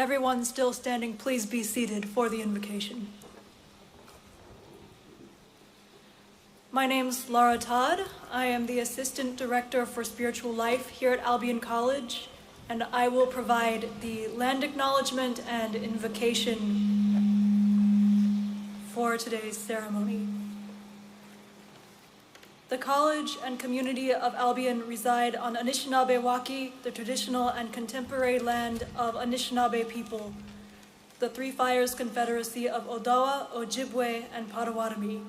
Everyone still standing, please be seated for the invocation. My name's Laura Todd. I am the Assistant Director for Spiritual Life here at Albion College, and I will provide the land acknowledgement and invocation for today's ceremony. The college and community of Albion reside on Anishinaabe-Waki, the traditional and contemporary land of Anishinaabe people, the Three Fires Confederacy of Odawa, Ojibwe, and Potawatomi.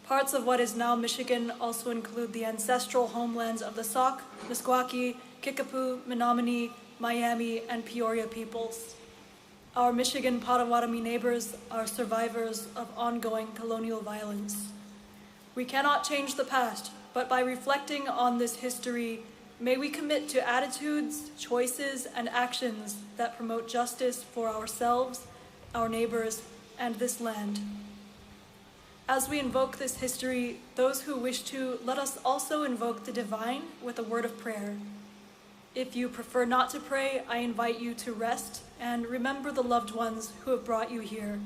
Parts of what is now Michigan also include the ancestral homelands of the Sauk, Meskwaki, Kickapoo, Menominee, Miami, and Peoria peoples. Our Michigan Potawatomi neighbors are survivors of ongoing colonial violence. We cannot change the past, but by reflecting on this history, may we commit to attitudes, choices, and actions that promote justice for ourselves, our neighbors, and this land. As we invoke this history, those who wish to, let us also invoke the divine with a word of prayer. If you prefer not to pray, I invite you to rest and remember the loved ones who have brought you here.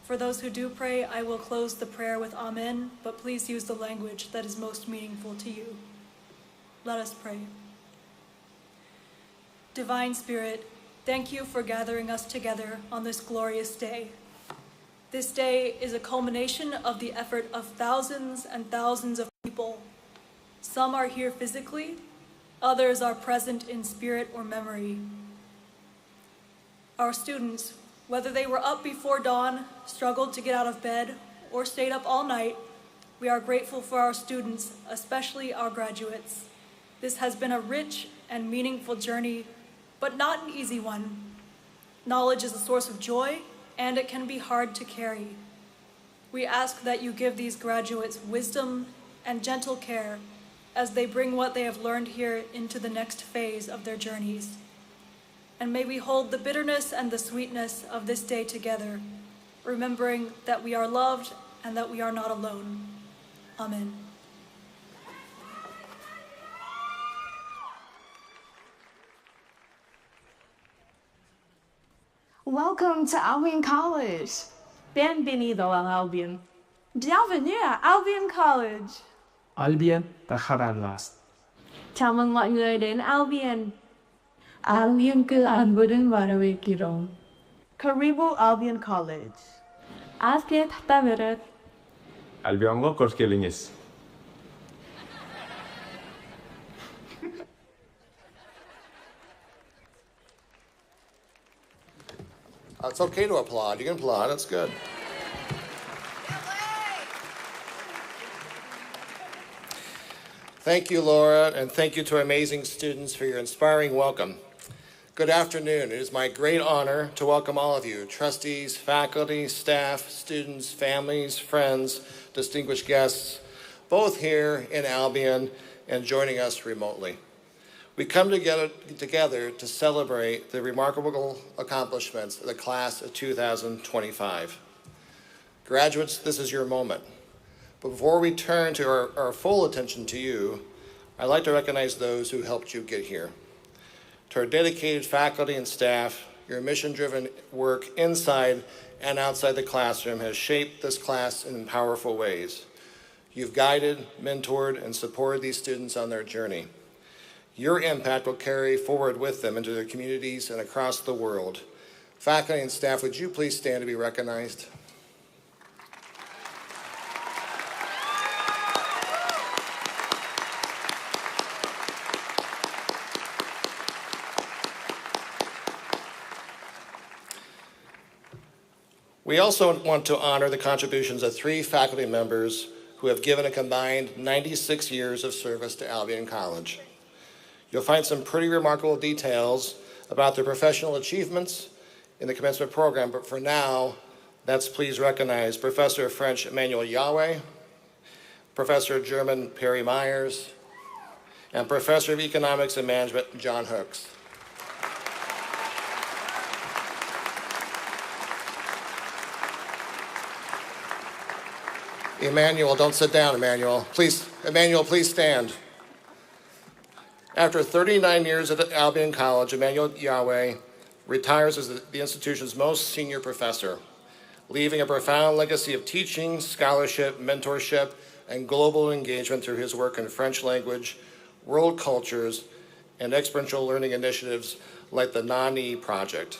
For those who do pray, I will close the prayer with Amen, but please use the language that is most meaningful to you. Let us pray. Divine Spirit, thank you for gathering us together on this glorious day. This day is a culmination of the effort of thousands and thousands of people. Some are here physically, others are present in spirit or memory. Our students, whether they were up before dawn, struggled to get out of bed, or stayed up all night, we are grateful for our students, especially our graduates. This has been a rich and meaningful journey, but not an easy one. Knowledge is a source of joy, and it can be hard to carry. We ask that you give these graduates wisdom and gentle care as they bring what they have learned here into the next phase of their journeys. And may we hold the bitterness and the sweetness of this day together, remembering that we are loved and that we are not alone. Amen. Welcome to Albion College. Bienvenido a Albion. Bienvenue à Albion College. Albion Taharallas. Chào mừng mọi người đến Albion. Albion'க்கு அன்புடன் வரவேற்கிறோம். Karibu Albion College. Afiyet tabiret. Albion'ga hoş geldiniz. It's okay to applaud. You can applaud. That's good. Thank you, Laura, and thank you to our amazing students for your inspiring welcome. Good afternoon. It is my great honor to welcome all of you, trustees, faculty, staff, students, families, friends, distinguished guests, both here in Albion and joining us remotely. We come together to celebrate the remarkable accomplishments of the class of 2025. Graduates, this is your moment. But before we turn to our full attention to you, I'd like to recognize those who helped you get here. To our dedicated faculty and staff, your mission-driven work inside and outside the classroom has shaped this class in powerful ways. You've guided, mentored, and supported these students on their journey. Your impact will carry forward with them into their communities and across the world. Faculty and staff, would you please stand to be recognized? We also want to honor the contributions of 3 faculty members who have given a combined 96 years of service to Albion College. You'll find some pretty remarkable details about their professional achievements in the commencement program, but for now, let's please recognize Professor of French Emmanuel Yahweh, Professor of German Perry Myers, and Professor of Economics and Management John Hooks. Emmanuel, don't sit down, Emmanuel. Please stand. After 39 years at Albion College, Emmanuel Yahweh retires as the institution's most senior professor, leaving a profound legacy of teaching, scholarship, mentorship, and global engagement through his work in French language, world cultures, and experiential learning initiatives like the NANI Project.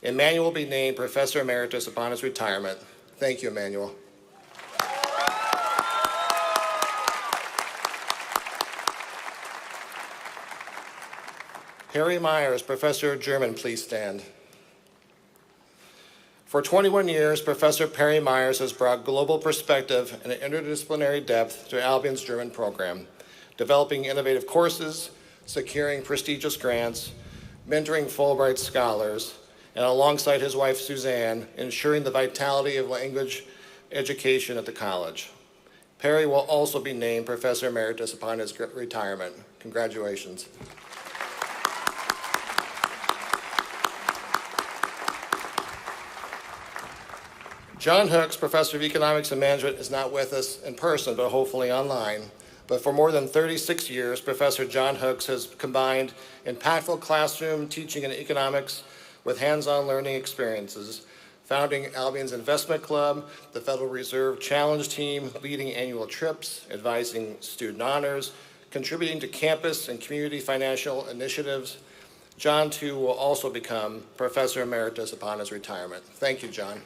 Emmanuel will be named Professor Emeritus upon his retirement. Thank you, Emmanuel. Harry Myers, Professor of German, please stand. For 21 years, Professor Perry Myers has brought global perspective and interdisciplinary depth to Albion's German program, developing innovative courses, securing prestigious grants, mentoring Fulbright scholars, and alongside his wife Suzanne, ensuring the vitality of language education at the college. Perry will also be named Professor Emeritus upon his retirement. Congratulations. John Hooks, Professor of Economics and Management, is not with us in person, but hopefully online. But for more than 36 years, Professor John Hooks has combined impactful classroom teaching in economics with hands-on learning experiences, founding Albion's Investment Club, the Federal Reserve Challenge Team, leading annual trips, advising student honors, contributing to campus and community financial initiatives. John, too, will also become Professor Emeritus upon his retirement. Thank you, John.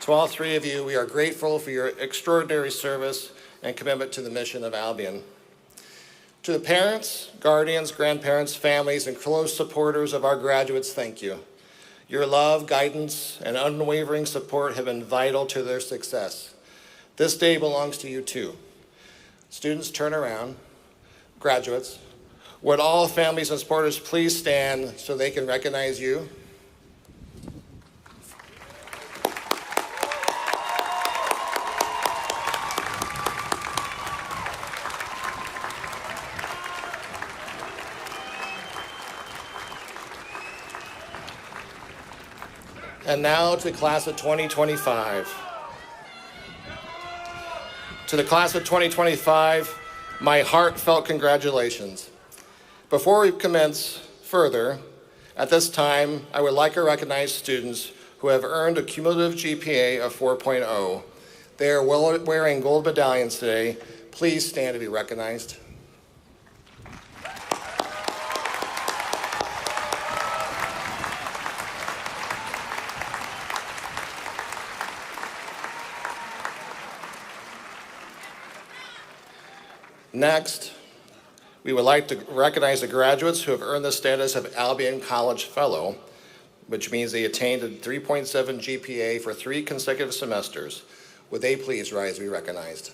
To all three of you, we are grateful for your extraordinary service and commitment to the mission of Albion. To the parents, guardians, grandparents, families, and close supporters of our graduates, thank you. Your love, guidance, and unwavering support have been vital to their success. This day belongs to you too. Students, turn around. Graduates, would all families and supporters please stand so they can recognize you? And now to the class of 2025. To the class of 2025, my heartfelt congratulations. Before we commence further, at this time, I would like to recognize students who have earned a cumulative GPA of 4.0. They are wearing gold medallions today. Please stand to be recognized. Next, we would like to recognize the graduates who have earned the status of Albion College Fellow, which means they attained a 3.7 GPA for 3 consecutive semesters. Would they please rise to be recognized?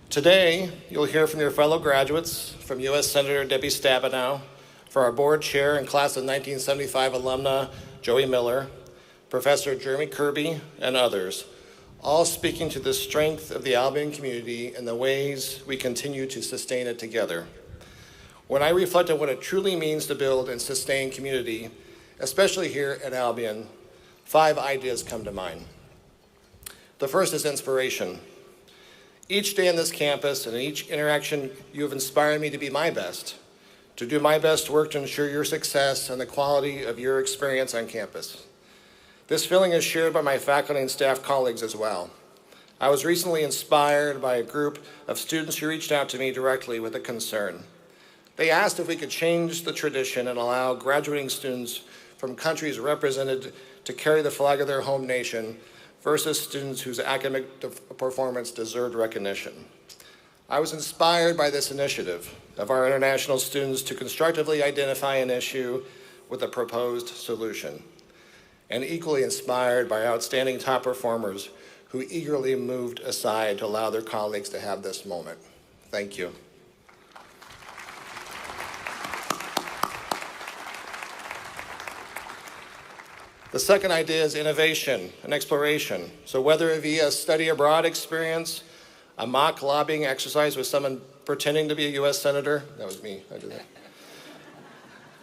Today, you'll hear from your fellow graduates, from U.S. Senator Debbie Stabenow, from our board chair and class of 1975 alumna, Joey Miller, Professor Jeremy Kirby, and others, all speaking to the strength of the Albion community and the ways we continue to sustain it together. When I reflect on what it truly means to build and sustain community, especially here at Albion, 5 ideas come to mind. The first is inspiration. Each day on this campus and in each interaction, you have inspired me to be my best, to do my best work to ensure your success and the quality of your experience on campus. This feeling is shared by my faculty and staff colleagues as well. I was recently inspired by a group of students who reached out to me directly with a concern. They asked if we could change the tradition and allow graduating students from countries represented to carry the flag of their home nation versus students whose academic performance deserved recognition. I was inspired by this initiative of our international students to constructively identify an issue with a proposed solution, and equally inspired by outstanding top performers who eagerly moved aside to allow their colleagues to have this moment. Thank you. The second idea is innovation and exploration. So whether via study abroad experience, a mock lobbying exercise with some pretending to be a U.S. Senator. That was me, I did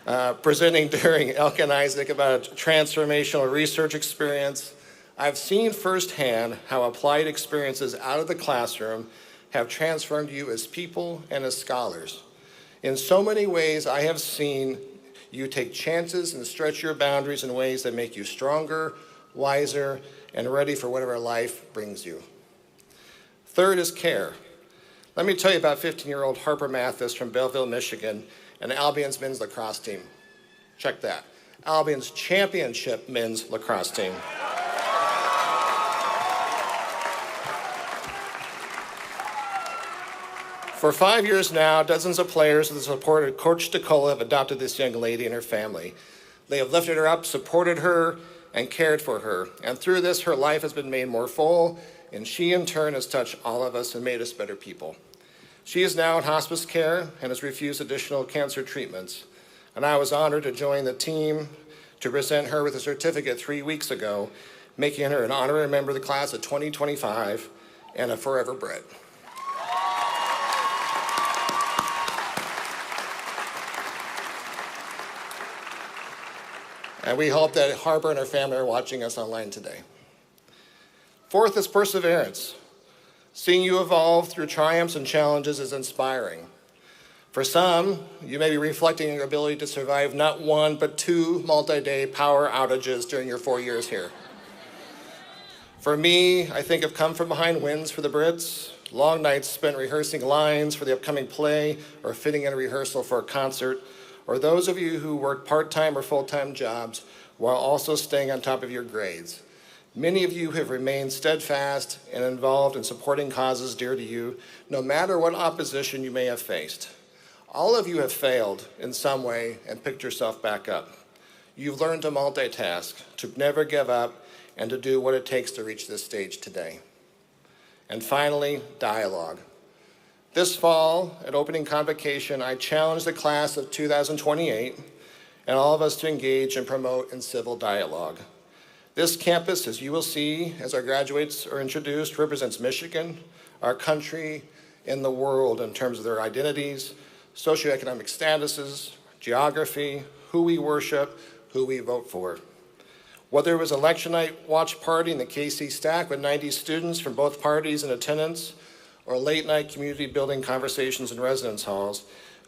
that. Presenting during Elk and Isaac about a transformational research experience. I've seen firsthand how applied experiences out of the classroom have transformed you as people and as scholars. In so many ways, I have seen you take chances and stretch your boundaries in ways that make you stronger, wiser, and ready for whatever life brings you. Third is care. Let me tell you about 15-year-old Harper Mathis from Belleville, Michigan, and Albion's men's lacrosse team. Check that. Albion's championship men's lacrosse team. For 5 years now, dozens of players with the support of Coach DeCola have adopted this young lady and her family. They have lifted her up, supported her, and cared for her. And through this, her life has been made more full, and she in turn has touched all of us and made us better people. She is now in hospice care and has refused additional cancer treatments. And I was honored to join the team to present her with a certificate 3 weeks ago, making her an honorary member of the class of 2025 and a forever Brit. And we hope that Harper and her family are watching us online today. Fourth is perseverance. Seeing you evolve through triumphs and challenges is inspiring. For some, you may be reflecting on your ability to survive not one, but 2 multi-day power outages during your 4 years here. For me, I think of come from behind wins for the Brits, long nights spent rehearsing lines for the upcoming play or fitting in a rehearsal for a concert, or those of you who work part-time or full-time jobs while also staying on top of your grades. Many of you have remained steadfast and involved in supporting causes dear to you, no matter what opposition you may have faced. All of you have failed in some way and picked yourself back up. You've learned to multitask, to never give up, and to do what it takes to reach this stage today. And finally, dialogue. This fall, at opening convocation, I challenged the class of 2028 and all of us to engage and promote in civil dialogue. This campus, as you will see as our graduates are introduced, represents Michigan, our country, and the world in terms of their identities, socioeconomic statuses, geography, who we worship, who we vote for. Whether it was election night watch party in the KC Stack with 90 students from both parties in attendance, or late night community building conversations in residence halls,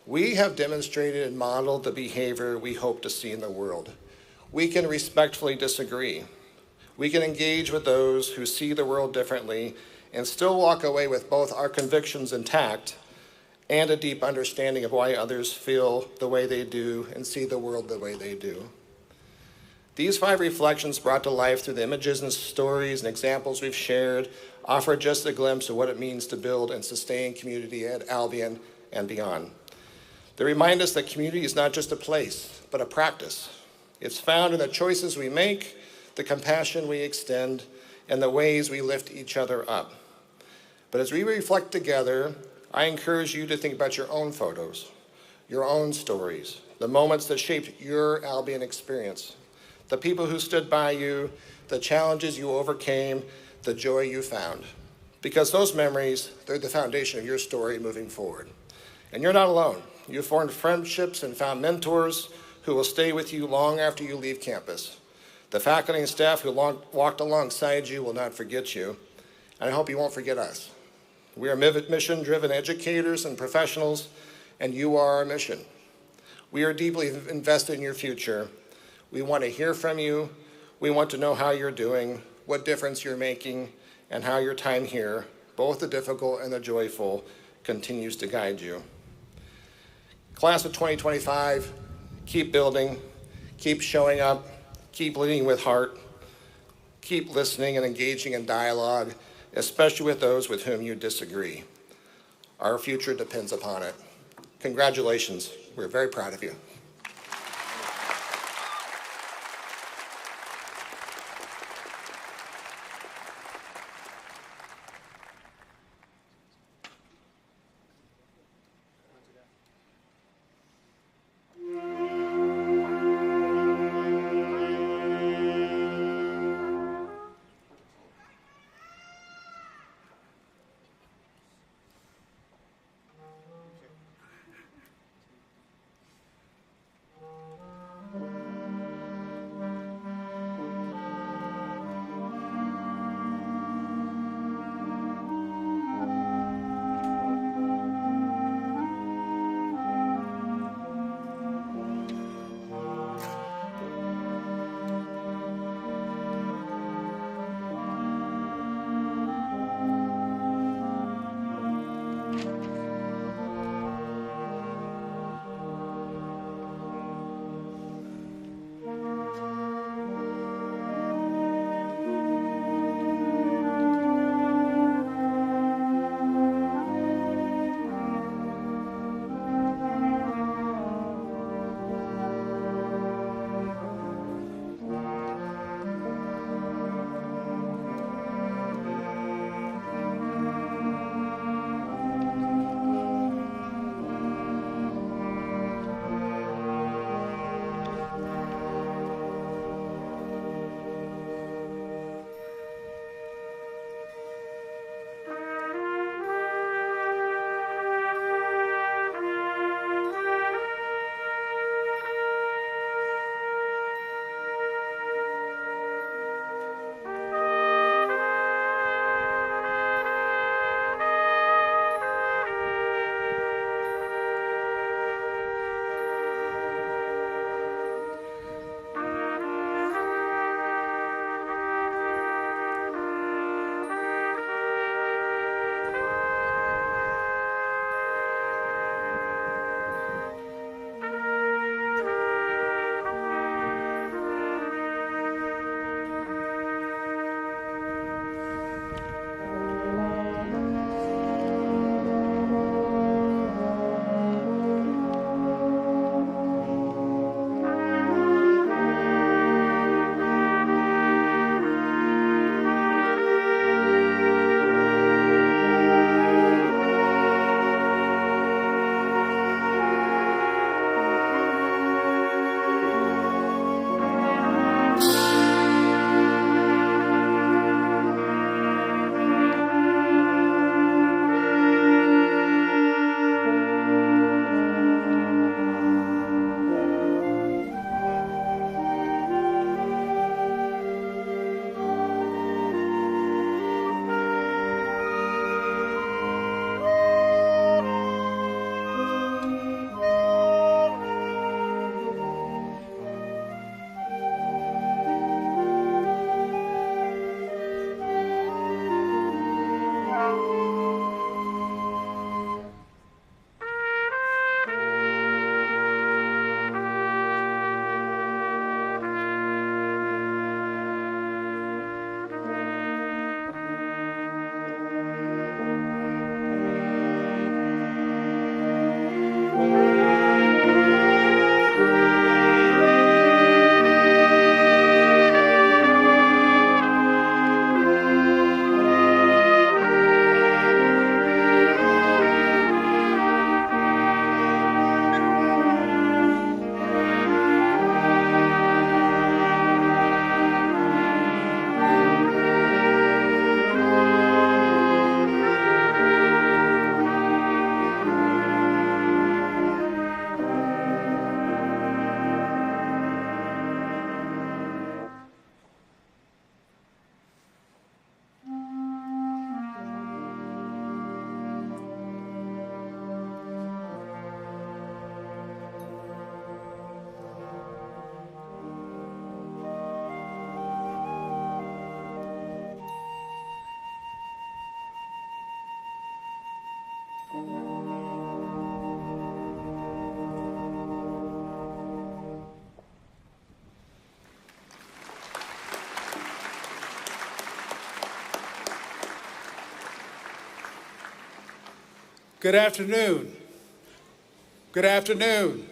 we have demonstrated and modeled the behavior we hope to see in the world. We can respectfully disagree. We can engage with those who see the world differently and still walk away with both our convictions intact and a deep understanding of why others feel the way they do and see the world the way they do. These 5 reflections brought to life through the images and stories and examples we've shared offer just a glimpse of what it means to build and sustain community at Albion and beyond. They remind us that community is not just a place, but a practice. It's found in the choices we make, the compassion we extend, and the ways we lift each other up. But as we reflect together, I encourage you to think about your own photos, your own stories, the moments that shaped your Albion experience, the people who stood by you, the challenges you overcame, the joy you found. Because those memories, they're the foundation of your story moving forward. And you're not alone. You've formed friendships and found mentors who will stay with you long after you leave campus. The faculty and staff who walked alongside you will not forget you, and I hope you won't forget us. We are mission-driven educators and professionals, and you are our mission. We are deeply invested in your future. We want to hear from you. We want to know how you're doing, what difference you're making, and how your time here, both the difficult and the joyful, continues to guide you. Class of 2025, keep building, keep showing up, keep leading with heart, keep listening and engaging in dialogue, especially with those with whom you disagree. Our future depends upon it. Congratulations. We're very proud of you. Good afternoon. Good afternoon.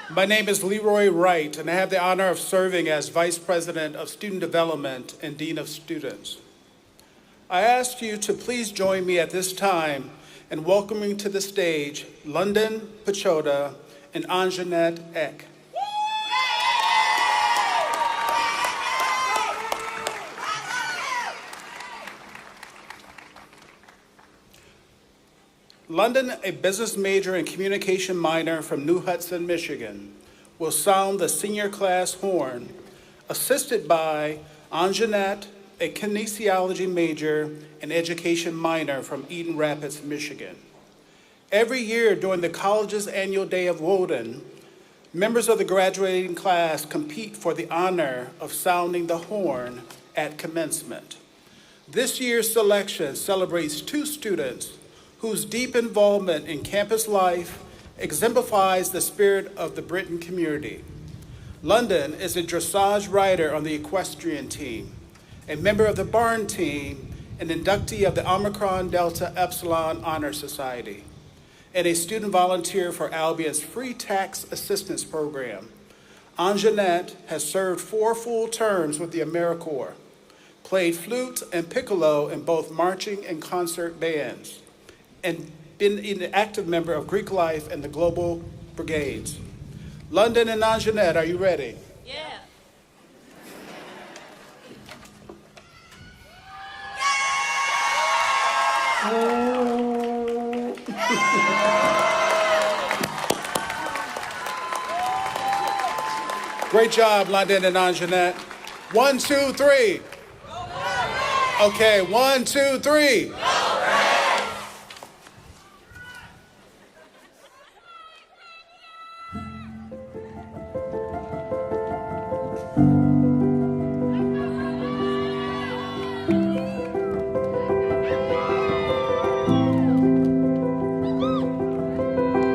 My name is Leroy Wright, and I have the honor of serving as Vice President of Student Development and Dean of Students. I ask you to please join me at this time in welcoming to the stage London Pachoda and Anjanette Eck. London, a business major and communication minor from New Hudson, Michigan, will sound the senior class horn, assisted by Anjanette, a kinesiology major and education minor from Eden Rapids, Michigan. Every year during the college's annual day of Woden, members of the graduating class compete for the honor of sounding the horn at commencement. This year's selection celebrates two students whose deep involvement in campus life exemplifies the spirit of the Britain community. London is a dressage rider on the equestrian team, a member of the barn team, an inductee of the Omicron Delta Epsilon Honor Society, and a student volunteer for Albion's free tax assistance program. Anjanette has served 4 full terms with the AmeriCorps, played flute and piccolo in both marching and concert bands, and been an active member of Greek life and the Global Brigades. London and Anjanette, are you ready? Yeah. Great job, London and Anjanette. 1, 2, 3. Okay, 1, 2, 3.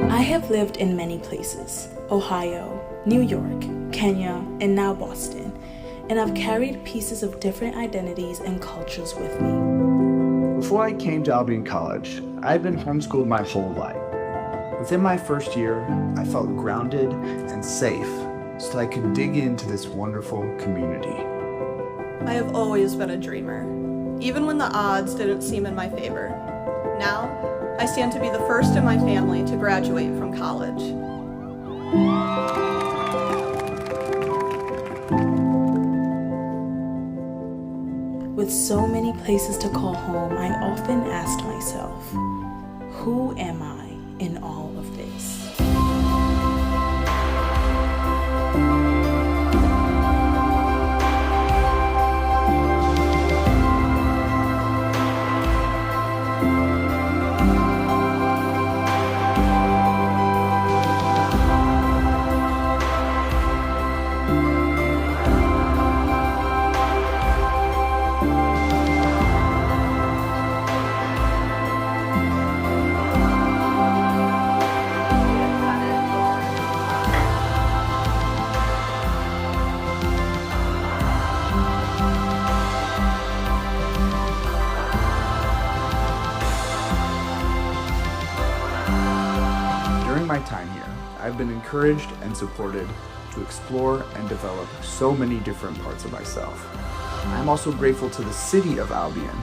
I have lived in many places: Ohio, New York, Kenya, and now Boston, and I've carried pieces of different identities and cultures with me. Before I came to Albion College, I had been homeschooled my whole life. Within my first year, I felt grounded and safe so that I could dig into this wonderful community. I have always been a dreamer, even when the odds didn't seem in my favor. Now, I stand to be the first in my family to graduate from college. With so many places to call home, I often asked myself, who am I in all of this? During my time here, I've been encouraged and supported to explore and develop so many different parts of myself. I'm also grateful to the city of Albion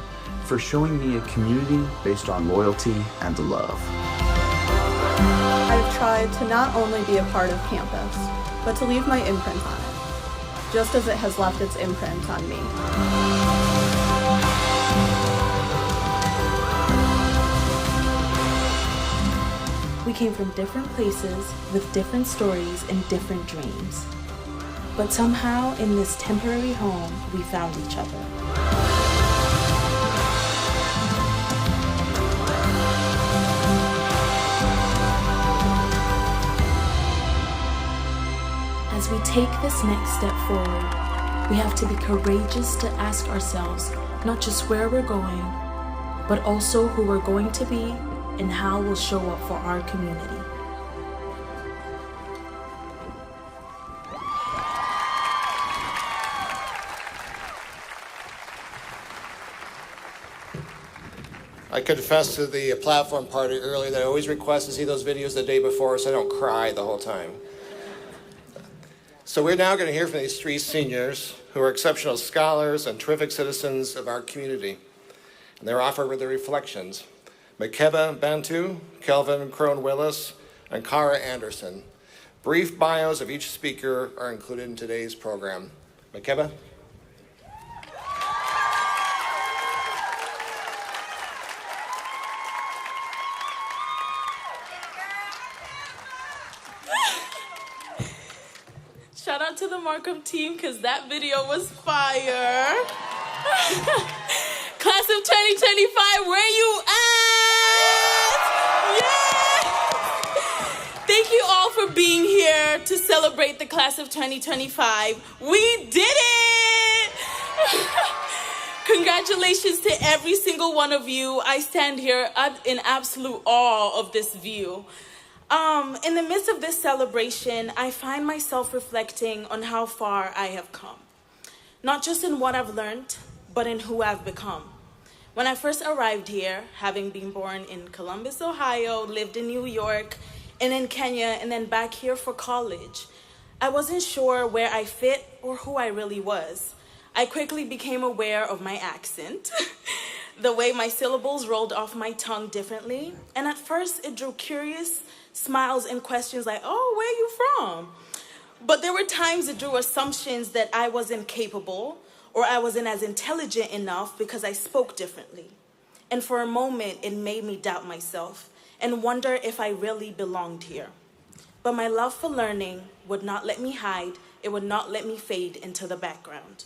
for showing me a community based on loyalty and love. I've tried to not only be a part of campus, but to leave my imprint on it, just as it has left its imprint on me. We came from different places with different stories and different dreams. But somehow in this temporary home, we found each other. As we take this next step forward, we have to be courageous to ask ourselves not just where we're going, but also who we're going to be and how we'll show up for our community. I confessed to the platform party earlier that I always request to see those videos the day before so I don't cry the whole time. So we're now going to hear from these three seniors who are exceptional scholars and terrific citizens of our community. And they're offered with their reflections. Makeba Bantu, Kelvin Crone-Willis, and Kara Anderson. Brief bios of each speaker are included in today's program. Makeba? Shout out to the Markham team because that video was fire. Class of 2025, where you at? Yeah! Thank you all for being here to celebrate the class of 2025. We did it! Congratulations to every single one of you. I stand here in absolute awe of this view. In the midst of this celebration, I find myself reflecting on how far I have come. Not just in what I've learned, but in who I've become. When I first arrived here, having been born in Columbus, Ohio, lived in New York, and in Kenya, and then back here for college, I wasn't sure where I fit or who I really was. I quickly became aware of my accent, the way my syllables rolled off my tongue differently, and at first it drew curious smiles and questions like, oh, where are you from? But there were times it drew assumptions that I wasn't capable or I wasn't as intelligent enough because I spoke differently. And for a moment, it made me doubt myself and wonder if I really belonged here. But my love for learning would not let me hide. It would not let me fade into the background.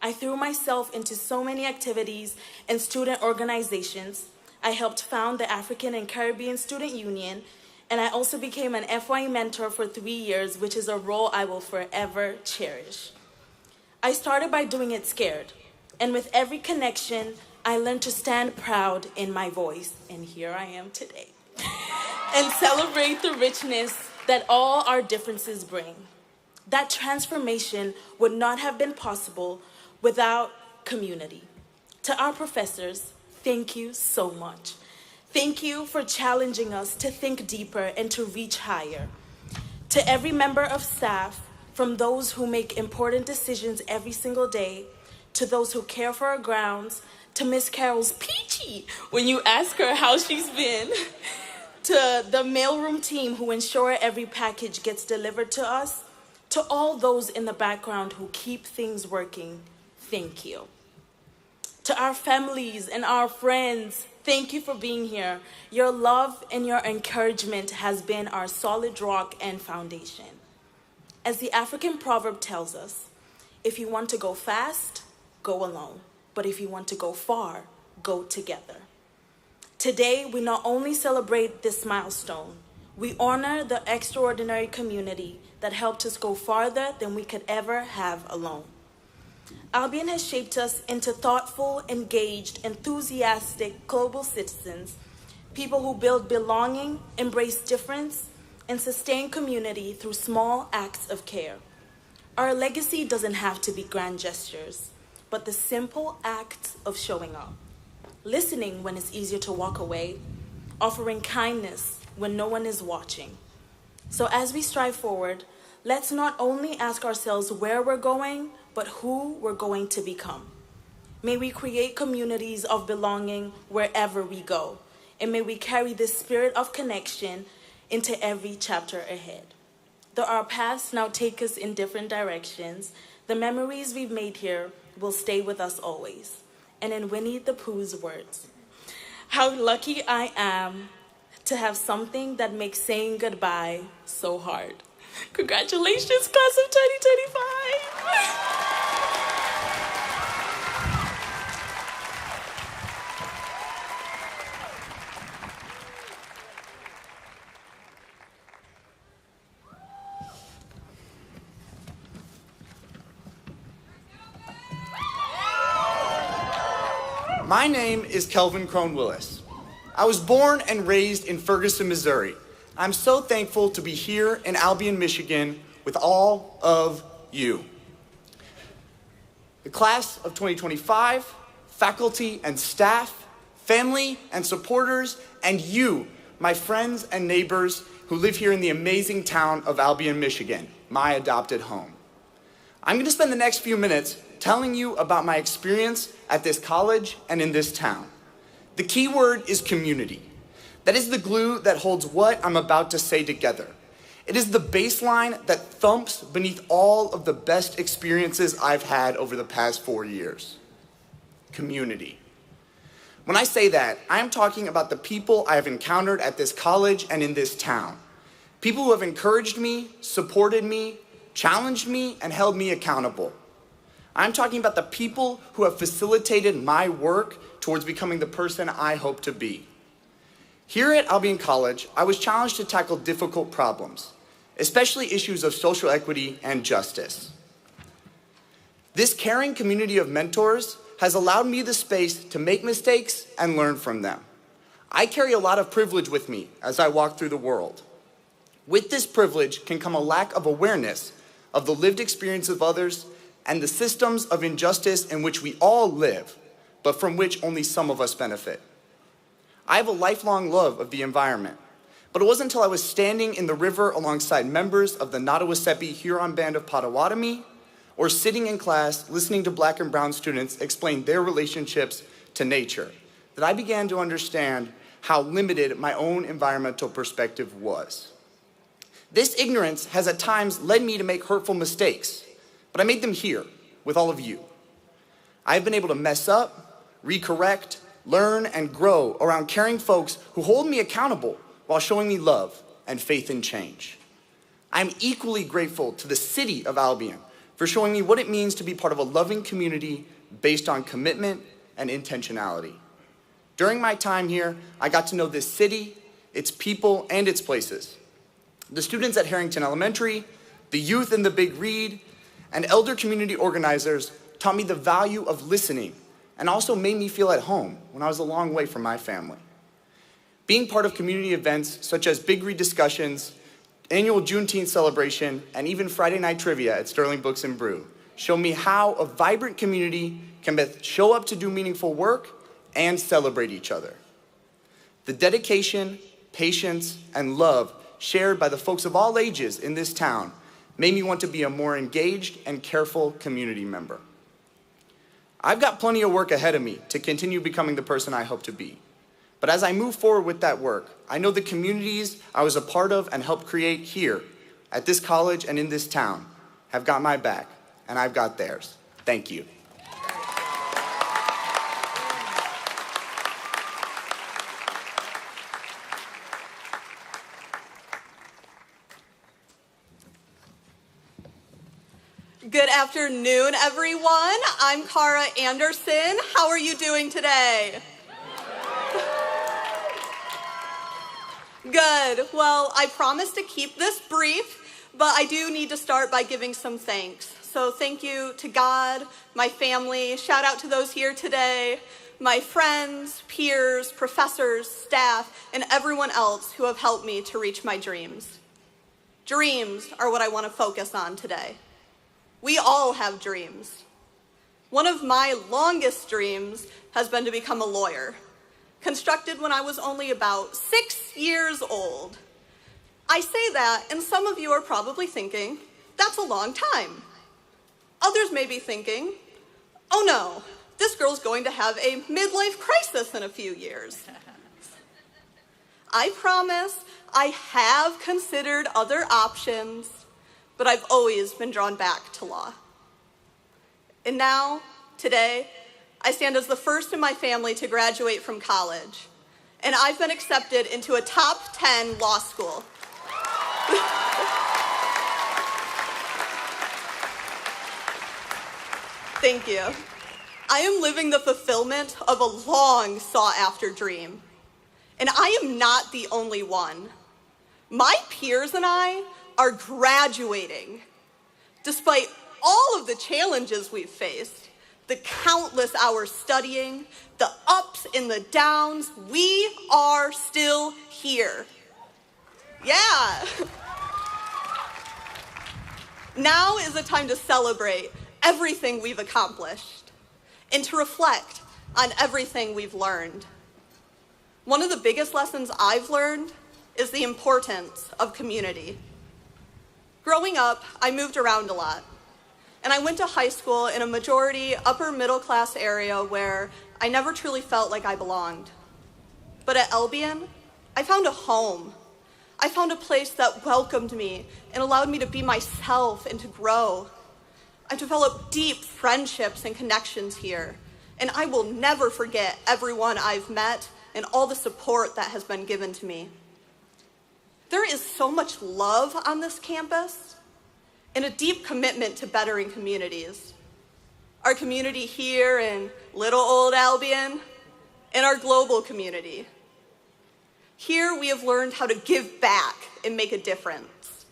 I threw myself into so many activities and student organizations. I helped found the African and Caribbean Student Union, and I also became an FY mentor for 3 years, which is a role I will forever cherish. I started by doing it scared, and with every connection, I learned to stand proud in my voice, and here I am today, and celebrate the richness that all our differences bring. That transformation would not have been possible without community. To our professors, thank you so much. Thank you for challenging us to think deeper and to reach higher. To every member of staff, from those who make important decisions every single day, to those who care for our grounds, to Miss Carol's peachy when you ask her how she's been, to the mailroom team who ensure every package gets delivered to us, to all those in the background who keep things working, thank you. To our families and our friends, thank you for being here. Your love and your encouragement has been our solid rock and foundation. As the African proverb tells us, if you want to go fast, go alone. But if you want to go far, go together. Today, we not only celebrate this milestone, we honor the extraordinary community that helped us go farther than we could ever have alone. Albion has shaped us into thoughtful, engaged, enthusiastic global citizens, people who build belonging, embrace difference, and sustain community through small acts of care. Our legacy doesn't have to be grand gestures, but the simple act of showing up, listening when it's easier to walk away, offering kindness when no one is watching. So as we strive forward, let's not only ask ourselves where we're going, but who we're going to become. May we create communities of belonging wherever we go, and may we carry this spirit of connection into every chapter ahead. Though our paths now take us in different directions, the memories we've made here will stay with us always. And in Winnie the Pooh's words, how lucky I am to have something that makes saying goodbye so hard. Congratulations, class of 2025! My name is Kelvin Crone-Willis. I was born and raised in Ferguson, Missouri. I'm so thankful to be here in Albion, Michigan with all of you. The class of 2025, faculty and staff, family and supporters, and you, my friends and neighbors who live here in the amazing town of Albion, Michigan, my adopted home. I'm going to spend the next few minutes telling you about my experience at this college and in this town. The key word is community. That is the glue that holds what I'm about to say together. It is the baseline that thumps beneath all of the best experiences I've had over the past 4 years. Community. When I say that, I am talking about the people I have encountered at this college and in this town. People who have encouraged me, supported me, challenged me, and held me accountable. I'm talking about the people who have facilitated my work towards becoming the person I hope to be. Here at Albion College, I was challenged to tackle difficult problems, especially issues of social equity and justice. This caring community of mentors has allowed me the space to make mistakes and learn from them. I carry a lot of privilege with me as I walk through the world. With this privilege can come a lack of awareness of the lived experience of others and the systems of injustice in which we all live, but from which only some of us benefit. I have a lifelong love of the environment, but it wasn't until I was standing in the river alongside members of the Nottawasepi Huron Band of Potawatomi, or sitting in class listening to Black and brown students explain their relationships to nature, that I began to understand how limited my own environmental perspective was. This ignorance has at times led me to make hurtful mistakes, but I made them here with all of you. I've been able to mess up, recorrect, learn, and grow around caring folks who hold me accountable while showing me love and faith in change. I'm equally grateful to the city of Albion for showing me what it means to be part of a loving community based on commitment and intentionality. During my time here, I got to know this city, its people, and its places. The students at Harrington Elementary, the youth in the Big Read, and elder community organizers taught me the value of listening and also made me feel at home when I was a long way from my family. Being part of community events such as Big Read discussions, annual Juneteenth celebration, and even Friday night trivia at Sterling Books and Brew show me how a vibrant community can both show up to do meaningful work and celebrate each other. The dedication, patience, and love shared by the folks of all ages in this town made me want to be a more engaged and careful community member. I've got plenty of work ahead of me to continue becoming the person I hope to be. But as I move forward with that work, I know the communities I was a part of and helped create here at this college and in this town have got my back, and I've got theirs. Thank you. Good afternoon, everyone. I'm Cara Anderson. How are you doing today? Good. Well, I promise to keep this brief, but I do need to start by giving some thanks. So thank you to God, my family, shout out to those here today, my friends, peers, professors, staff, and everyone else who have helped me to reach my dreams. Dreams are what I want to focus on today. We all have dreams. One of my longest dreams has been to become a lawyer, constructed when I was only about 6 years old. I say that, and some of you are probably thinking, that's a long time. Others may be thinking, oh no, this girl's going to have a midlife crisis in a few years. I promise I have considered other options, but I've always been drawn back to law. And now, today, I stand as the first in my family to graduate from college, and I've been accepted into a top 10 law school. Thank you. I am living the fulfillment of a long sought-after dream, and I am not the only one. My peers and I are graduating. Despite all of the challenges we've faced, the countless hours studying, the ups and the downs, we are still here. Yeah. Now is the time to celebrate everything we've accomplished and to reflect on everything we've learned. One of the biggest lessons I've learned is the importance of community. Growing up, I moved around a lot, and I went to high school in a majority upper middle class area where I never truly felt like I belonged. But at Albion, I found a home. I found a place that welcomed me and allowed me to be myself and to grow. I've developed deep friendships and connections here, and I will never forget everyone I've met and all the support that has been given to me. There is so much love on this campus and a deep commitment to bettering communities. Our community here in little old Albion and our global community. Here we have learned how to give back and make a difference.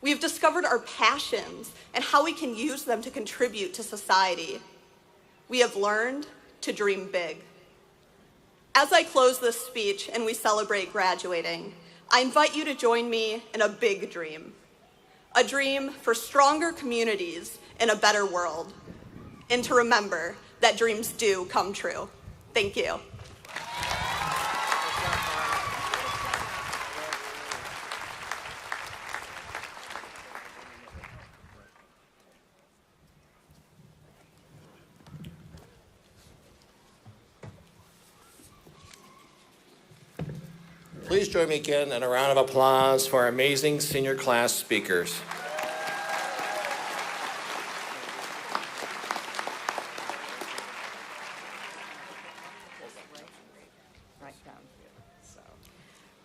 We have discovered our passions and how we can use them to contribute to society. We have learned to dream big. As I close this speech and we celebrate graduating, I invite you to join me in a big dream. A dream for stronger communities in a better world. And to remember that dreams do come true. Thank you. Please join me again in a round of applause for our amazing senior class speakers.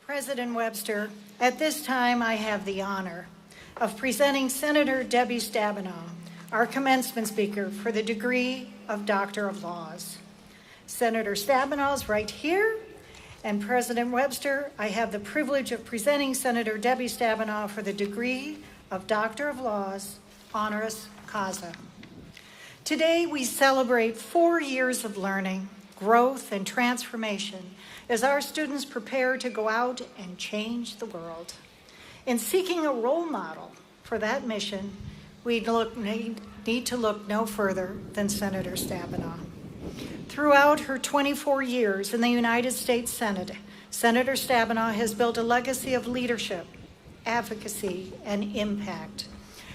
President Webster, at this time I have the honor of presenting Senator Debbie Stabenow, our commencement speaker for the degree of Doctor of Laws. Senator Stabenow is right here. And President Webster, I have the privilege of presenting Senator Debbie Stabenow for the degree of Doctor of Laws, honoris causa. Today, we celebrate 4 years of learning, growth, and transformation as our students prepare to go out and change the world. In seeking a role model for that mission, we need to look no further than Senator Stabenow. Throughout her 24 years in the United States Senate, Senator Stabenow has built a legacy of leadership, advocacy, and impact.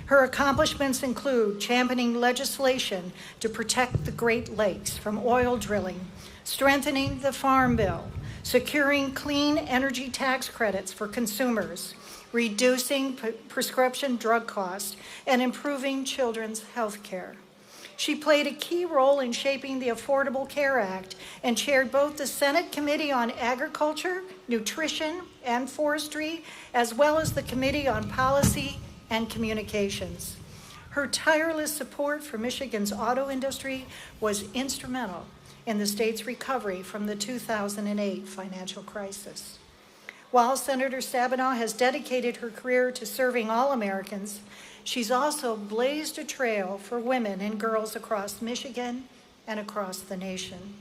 Her accomplishments include championing legislation to protect the Great Lakes from oil drilling, strengthening the Farm Bill, securing clean energy tax credits for consumers, reducing prescription drug costs, and improving children's health care. She played a key role in shaping the Affordable Care Act and chaired both the Senate Committee on Agriculture, Nutrition, and Forestry, as well as the Committee on Policy and Communications. Her tireless support for Michigan's auto industry was instrumental in the state's recovery from the 2008 financial crisis. While Senator Stabenow has dedicated her career to serving all Americans, she's also blazed a trail for women and girls across Michigan and across the nation.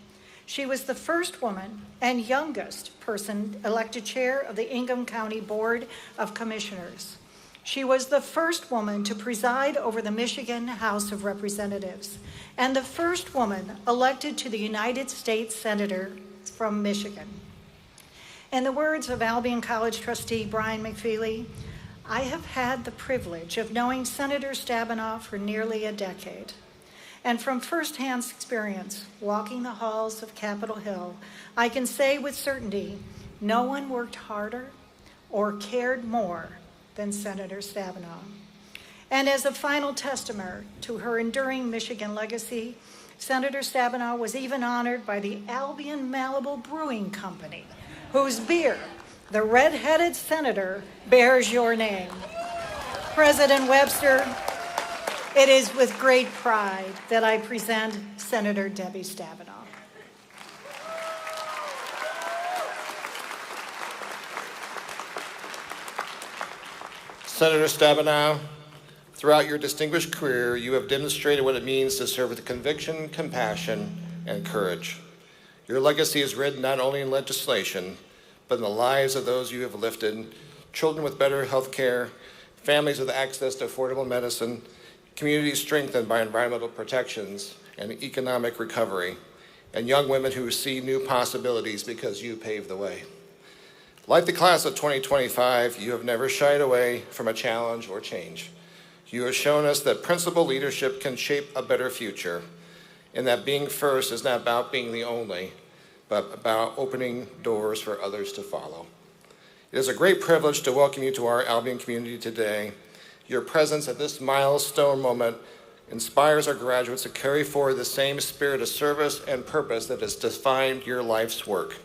She was the first woman and youngest person elected chair of the Ingham County Board of Commissioners. She was the first woman to preside over the Michigan House of Representatives and the first woman elected to the United States Senator from Michigan. In the words of Albion College trustee Brian McFeely, I have had the privilege of knowing Senator Stabenow for nearly a decade. And from firsthand experience, walking the halls of Capitol Hill, I can say with certainty, no one worked harder or cared more than Senator Stabenow. And as a final testament to her enduring Michigan legacy, Senator Stabenow was even honored by the Albion Malibu Brewing Company, whose beer, the Red-Headed Senator, bears your name. President Webster, it is with great pride that I present Senator Debbie Stabenow. Senator Stabenow, throughout your distinguished career, you have demonstrated what it means to serve with conviction, compassion, and courage. Your legacy is written not only in legislation, but in the lives of those you have lifted, children with better health care, families with access to affordable medicine, communities strengthened by environmental protections and economic recovery, and young women who see new possibilities because you paved the way. Like the class of 2025, you have never shied away from a challenge or change. You have shown us that principal leadership can shape a better future, and that being first is not about being the only, but about opening doors for others to follow. It is a great privilege to welcome you to our Albion community today. Your presence at this milestone moment inspires our graduates to carry forward the same spirit of service and purpose that has defined your life's work.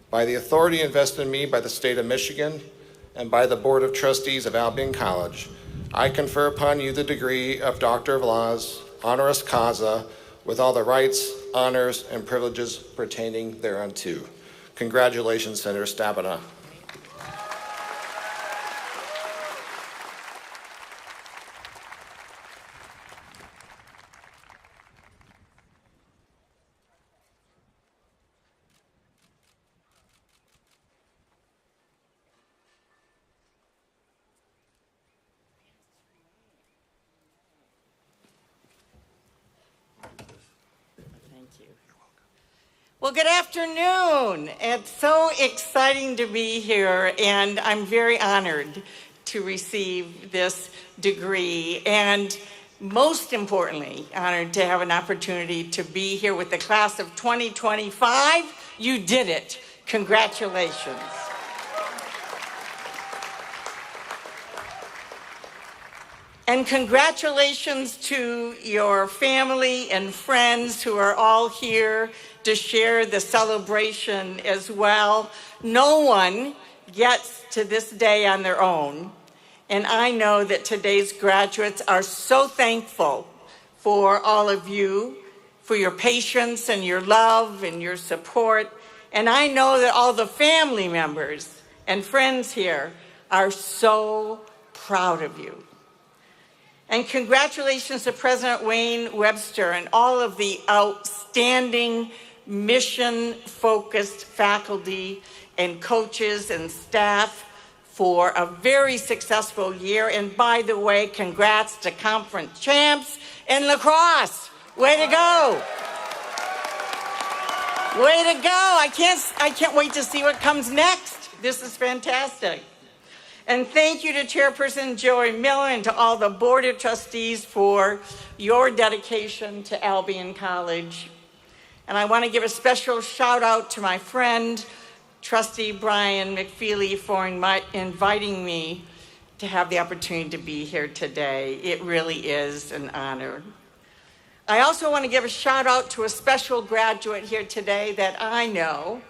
By the authority invested in me by the state of Michigan and by the Board of Trustees of Albion College, I confer upon you the degree of Doctor of Laws, honoris causa, with all the rights, honors, and privileges pertaining thereunto. Congratulations, Senator Stabenow. Well, good afternoon. It's so exciting to be here, and I'm very honored to receive this degree, and most importantly, honored to have an opportunity to be here with the class of 2025. You did it. Congratulations. And congratulations to your family and friends who are all here to share the celebration as well. No one gets to this day on their own, and I know that today's graduates are so thankful for all of you, for your patience and your love and your support, and I know that all the family members and friends here are so proud of you. And congratulations to President Wayne Webster and all of the outstanding mission-focused faculty and coaches and staff for a very successful year. And by the way, congrats to conference champs in lacrosse. Way to go. Way to go. I can't wait to see what comes next. This is fantastic. And thank you to Chairperson Joey Miller and to all the Board of Trustees for your dedication to Albion College. And I want to give a special shout out to my friend, Trustee Brian McFeely, for inviting me to have the opportunity to be here today. It really is an honor. I also want to give a shout out to a special graduate here today that I know,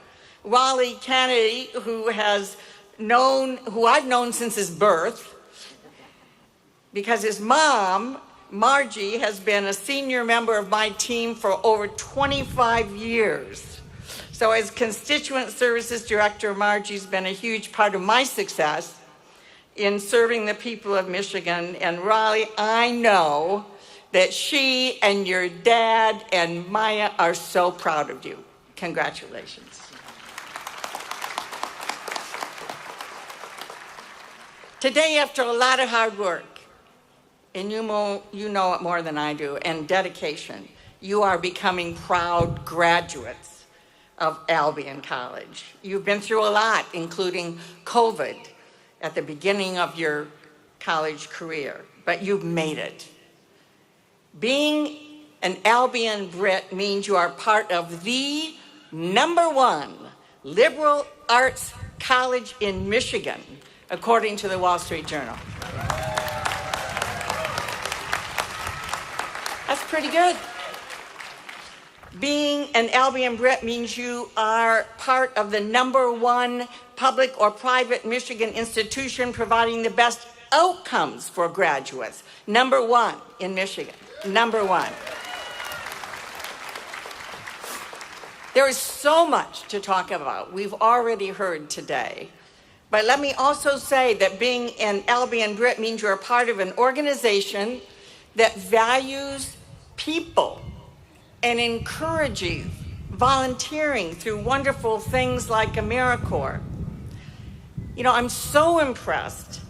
Raleigh Kennedy, who I've known since his birth, because his mom, Margie, has been a senior member of my team for over 25 years. So as Constituent Services Director, Margie's been a huge part of my success in serving the people of Michigan. And Raleigh, I know that she and your dad and Maya are so proud of you. Congratulations. Today, after a lot of hard work, and you know it more than I do, and dedication, you are becoming proud graduates of Albion College. You've been through a lot, including COVID at the beginning of your college career, but you've made it. Being an Albion Brit means you are part of the #1 liberal arts college in Michigan, according to the Wall Street Journal. That's pretty good. Being an Albion Brit means you are part of the #1 public or private Michigan institution providing the best outcomes for graduates. #1 in Michigan, #1. There is so much to talk about. We've already heard today. But let me also say that being an Albion Brit means you're a part of an organization that values people and encourages volunteering through wonderful things like AmeriCorps. You know, I'm so impressed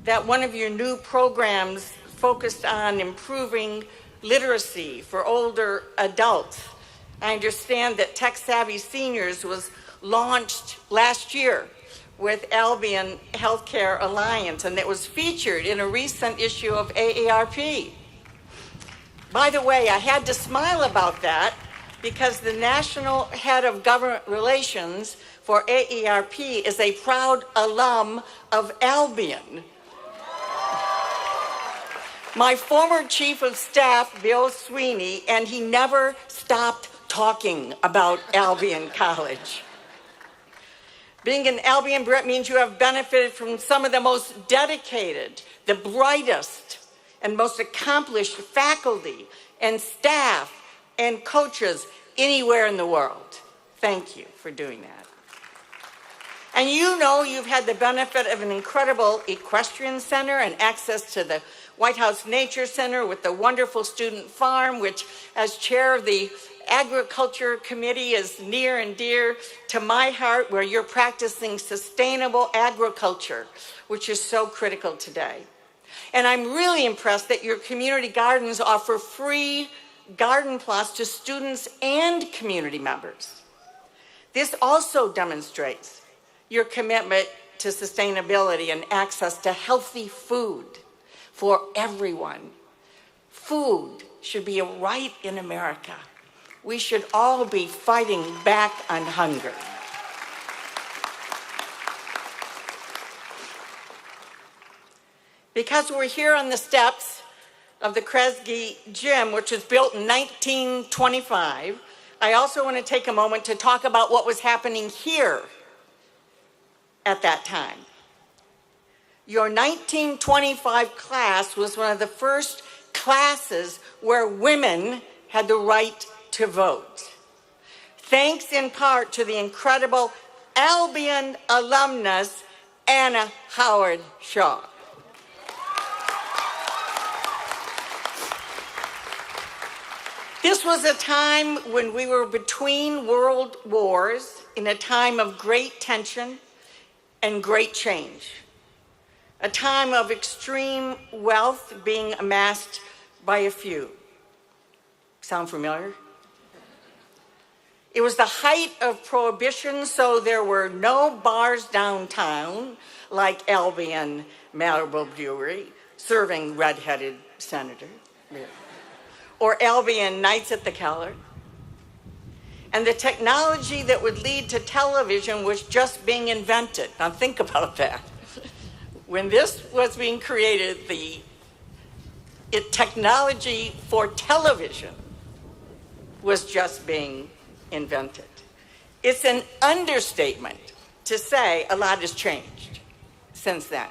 that one of your new programs focused on improving literacy for older adults I understand that Tech Savvy Seniors was launched last year with Albion Healthcare Alliance, and it was featured in a recent issue of AARP. By the way, I had to smile about that because the National Head of Government Relations for AARP is a proud alum of Albion. My former chief of staff, Bill Sweeney, and he never stopped talking about Albion College. Being an Albion Brit means you have benefited from some of the most dedicated, the brightest, and most accomplished faculty and staff and coaches anywhere in the world. Thank you for doing that. And you know you've had the benefit of an incredible equestrian center and access to the White House Nature Center with the wonderful student farm, which as chair of the Agriculture Committee is near and dear to my heart, where you're practicing sustainable agriculture, which is so critical today. And I'm really impressed that your community gardens offer free garden plots to students and community members. This also demonstrates your commitment to sustainability and access to healthy food for everyone. Food should be a right in America. We should all be fighting back on hunger. Because we're here on the steps of the Kresge Gym, which was built in 1925, I also want to take a moment to talk about what was happening here at that time. Your 1925 class was one of the first classes where women had the right to vote. Thanks in part to the incredible Albion alumnus, Anna Howard Shaw. This was a time when we were between world wars, in a time of great tension and great change. A time of extreme wealth being amassed by a few. Sound familiar? It was the height of prohibition, so there were no bars downtown like Albion Marlboro Brewery serving red-headed senators, or Albion Nights at the Keller. And the technology that would lead to television was just being invented. Now think about that. When this was being created, the technology for television was just being invented. It's an understatement to say a lot has changed since then.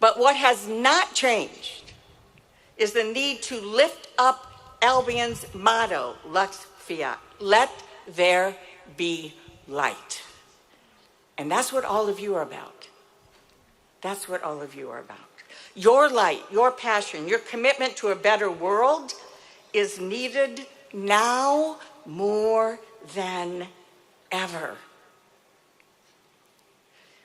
But what has not changed is the need to lift up Albion's motto, Lux Fiat, let there be light. And that's what all of you are about. That's what all of you are about. Your light, your passion, your commitment to a better world is needed now more than ever.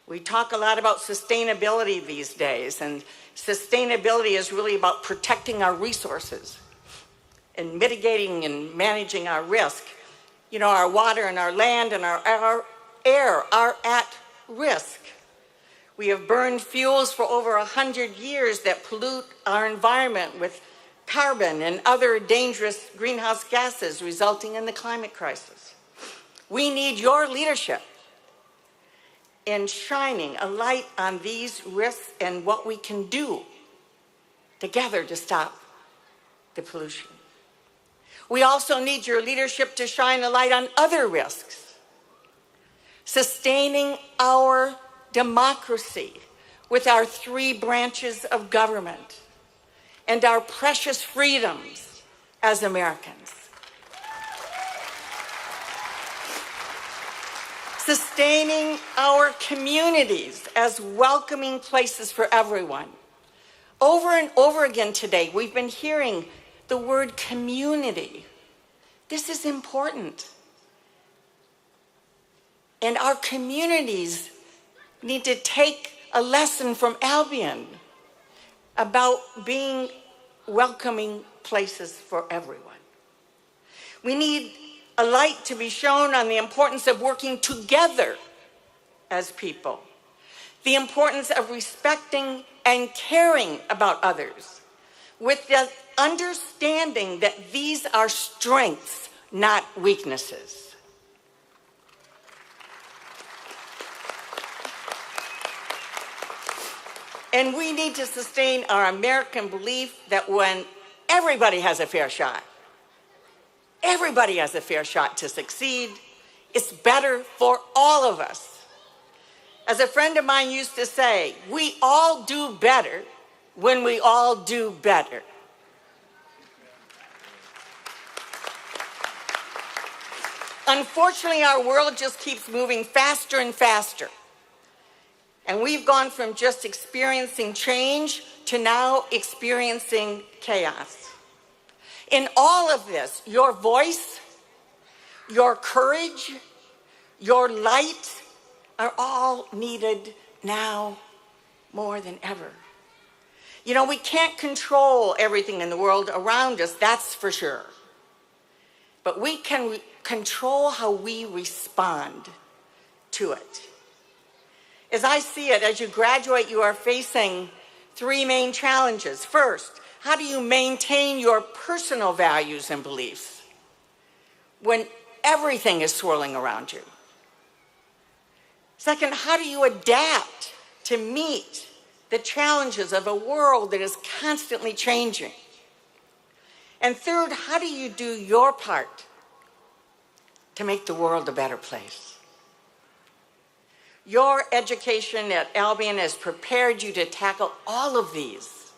We talk a lot about sustainability these days, and sustainability is really about protecting our resources and mitigating and managing our risk. You know, our water and our land and our air are at risk. We have burned fuels for over 100 years that pollute our environment with carbon and other dangerous greenhouse gases, resulting in the climate crisis. We need your leadership in shining a light on these risks and what we can do together to stop the pollution. We also need your leadership to shine a light on other risks. Sustaining our democracy with our 3 branches of government and our precious freedoms as Americans. Sustaining our communities as welcoming places for everyone. Over and over again today, we've been hearing the word community. This is important. And our communities need to take a lesson from Albion about being welcoming places for everyone. We need a light to be shown on the importance of working together as people, the importance of respecting and caring about others, with the understanding that these are strengths, not weaknesses. And we need to sustain our American belief that when everybody has a fair shot, everybody has a fair shot to succeed, it's better for all of us. As a friend of mine used to say, we all do better when we all do better. Unfortunately, our world just keeps moving faster and faster. And we've gone from just experiencing change to now experiencing chaos. In all of this, your voice, your courage, your light are all needed now more than ever. You know, we can't control everything in the world around us, that's for sure. But we can control how we respond to it. As I see it, as you graduate, you are facing three main challenges. First, how do you maintain your personal values and beliefs when everything is swirling around you? Second, how do you adapt to meet the challenges of a world that is constantly changing? And third, how do you do your part to make the world a better place? Your education at Albion has prepared you to tackle all of these.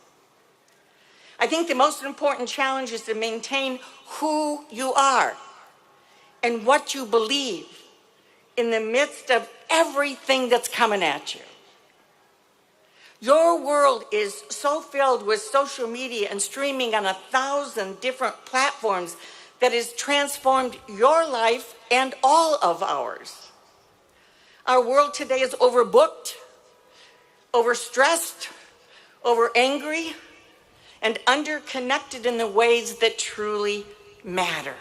I think the most important challenge is to maintain who you are and what you believe in the midst of everything that's coming at you. Your world is so filled with social media and streaming on 1,000 different platforms that has transformed your life and all of ours. Our world today is overbooked, overstressed, overangry, and underconnected in the ways that truly matter.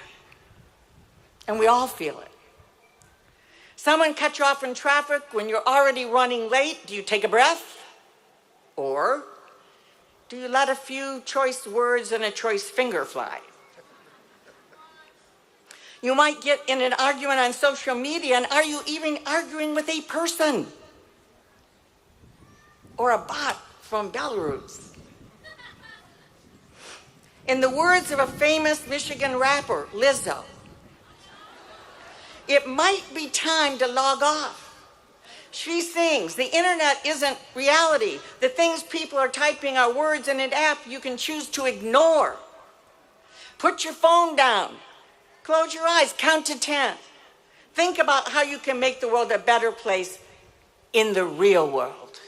And we all feel it. Someone cut you off in traffic when you're already running late. Do you take a breath? Or do you let a few choice words and a choice finger fly? You might get in an argument on social media, and are you even arguing with a person? Or a bot from Belarus? In the words of a famous Michigan rapper, Lizzo, it might be time to log off. She sings, the internet isn't reality. The things people are typing are words in an app you can choose to ignore. Put your phone down. Close your eyes, count to 10. Think about how you can make the world a better place in the real world.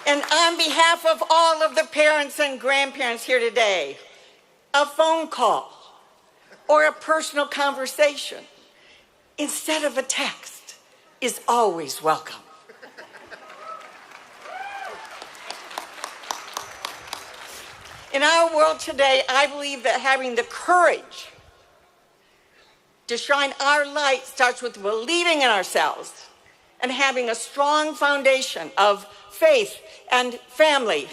And on behalf of all of the parents and grandparents here today, a phone call or a personal conversation instead of a text is always welcome. In our world today, I believe that having the courage to shine our light starts with believing in ourselves and having a strong foundation of faith and family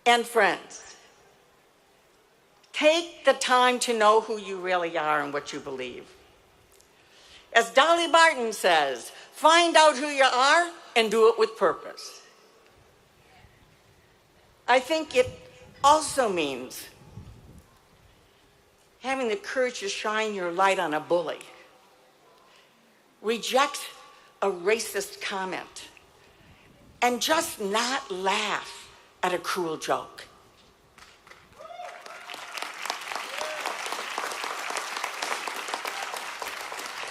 and friends. Take the time to know who you really are and what you believe. As Dolly Parton says, find out who you are and do it with purpose. I think it also means having the courage to shine your light on a bully. Reject a racist comment and just not laugh at a cruel joke.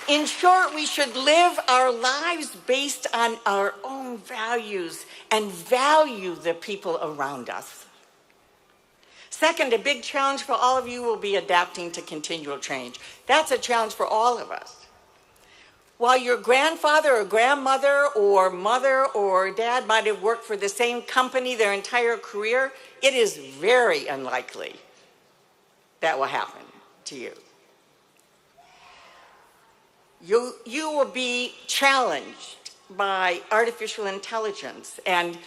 In short, we should live our lives based on our own values and value the people around us. Second, a big challenge for all of you will be adapting to continual change. That's a challenge for all of us. While your grandfather or grandmother or mother or dad might have worked for the same company their entire career, it is very unlikely that will happen to you. You will be challenged by artificial intelligence and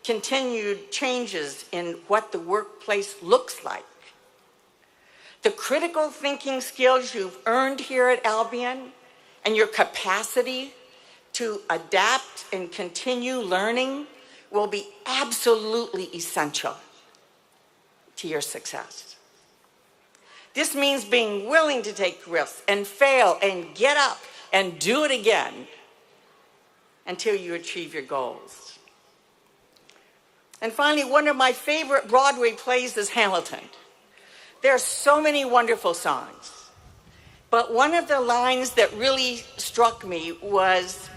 continued changes in what the workplace looks like. The critical thinking skills you've earned here at Albion and your capacity to adapt and continue learning will be absolutely essential to your success. This means being willing to take risks and fail and get up and do it again until you achieve your goals. And finally, one of my favorite Broadway plays is Hamilton. There are so many wonderful songs, but one of the lines that really struck me was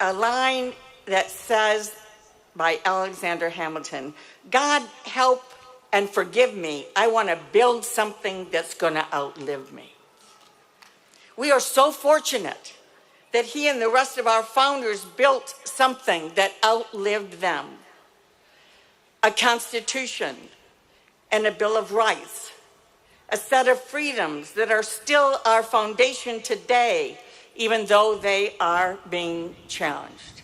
a line that says, by Alexander Hamilton, "God help and forgive me. I want to build something that's going to outlive me." We are so fortunate that he and the rest of our founders built something that outlived them. A constitution and a Bill of Rights, a set of freedoms that are still our foundation today, even though they are being challenged.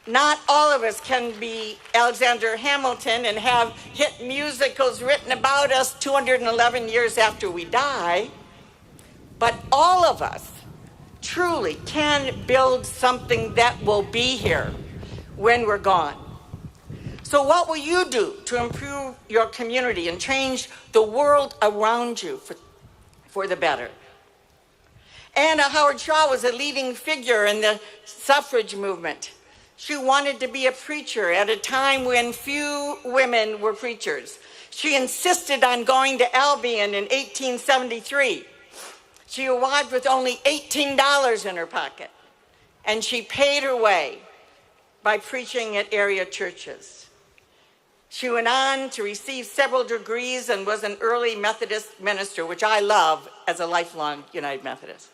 Not all of us can be Alexander Hamilton and have hit musicals written about us 211 years after we die, but all of us truly can build something that will be here when we're gone. So what will you do to improve your community and change the world around you for the better? Anna Howard Shaw was a leading figure in the suffrage movement. She wanted to be a preacher at a time when few women were preachers. She insisted on going to Albion in 1873. She arrived with only $18 in her pocket, and she paid her way by preaching at area churches. She went on to receive several degrees and was an early Methodist minister, which I love as a lifelong United Methodist.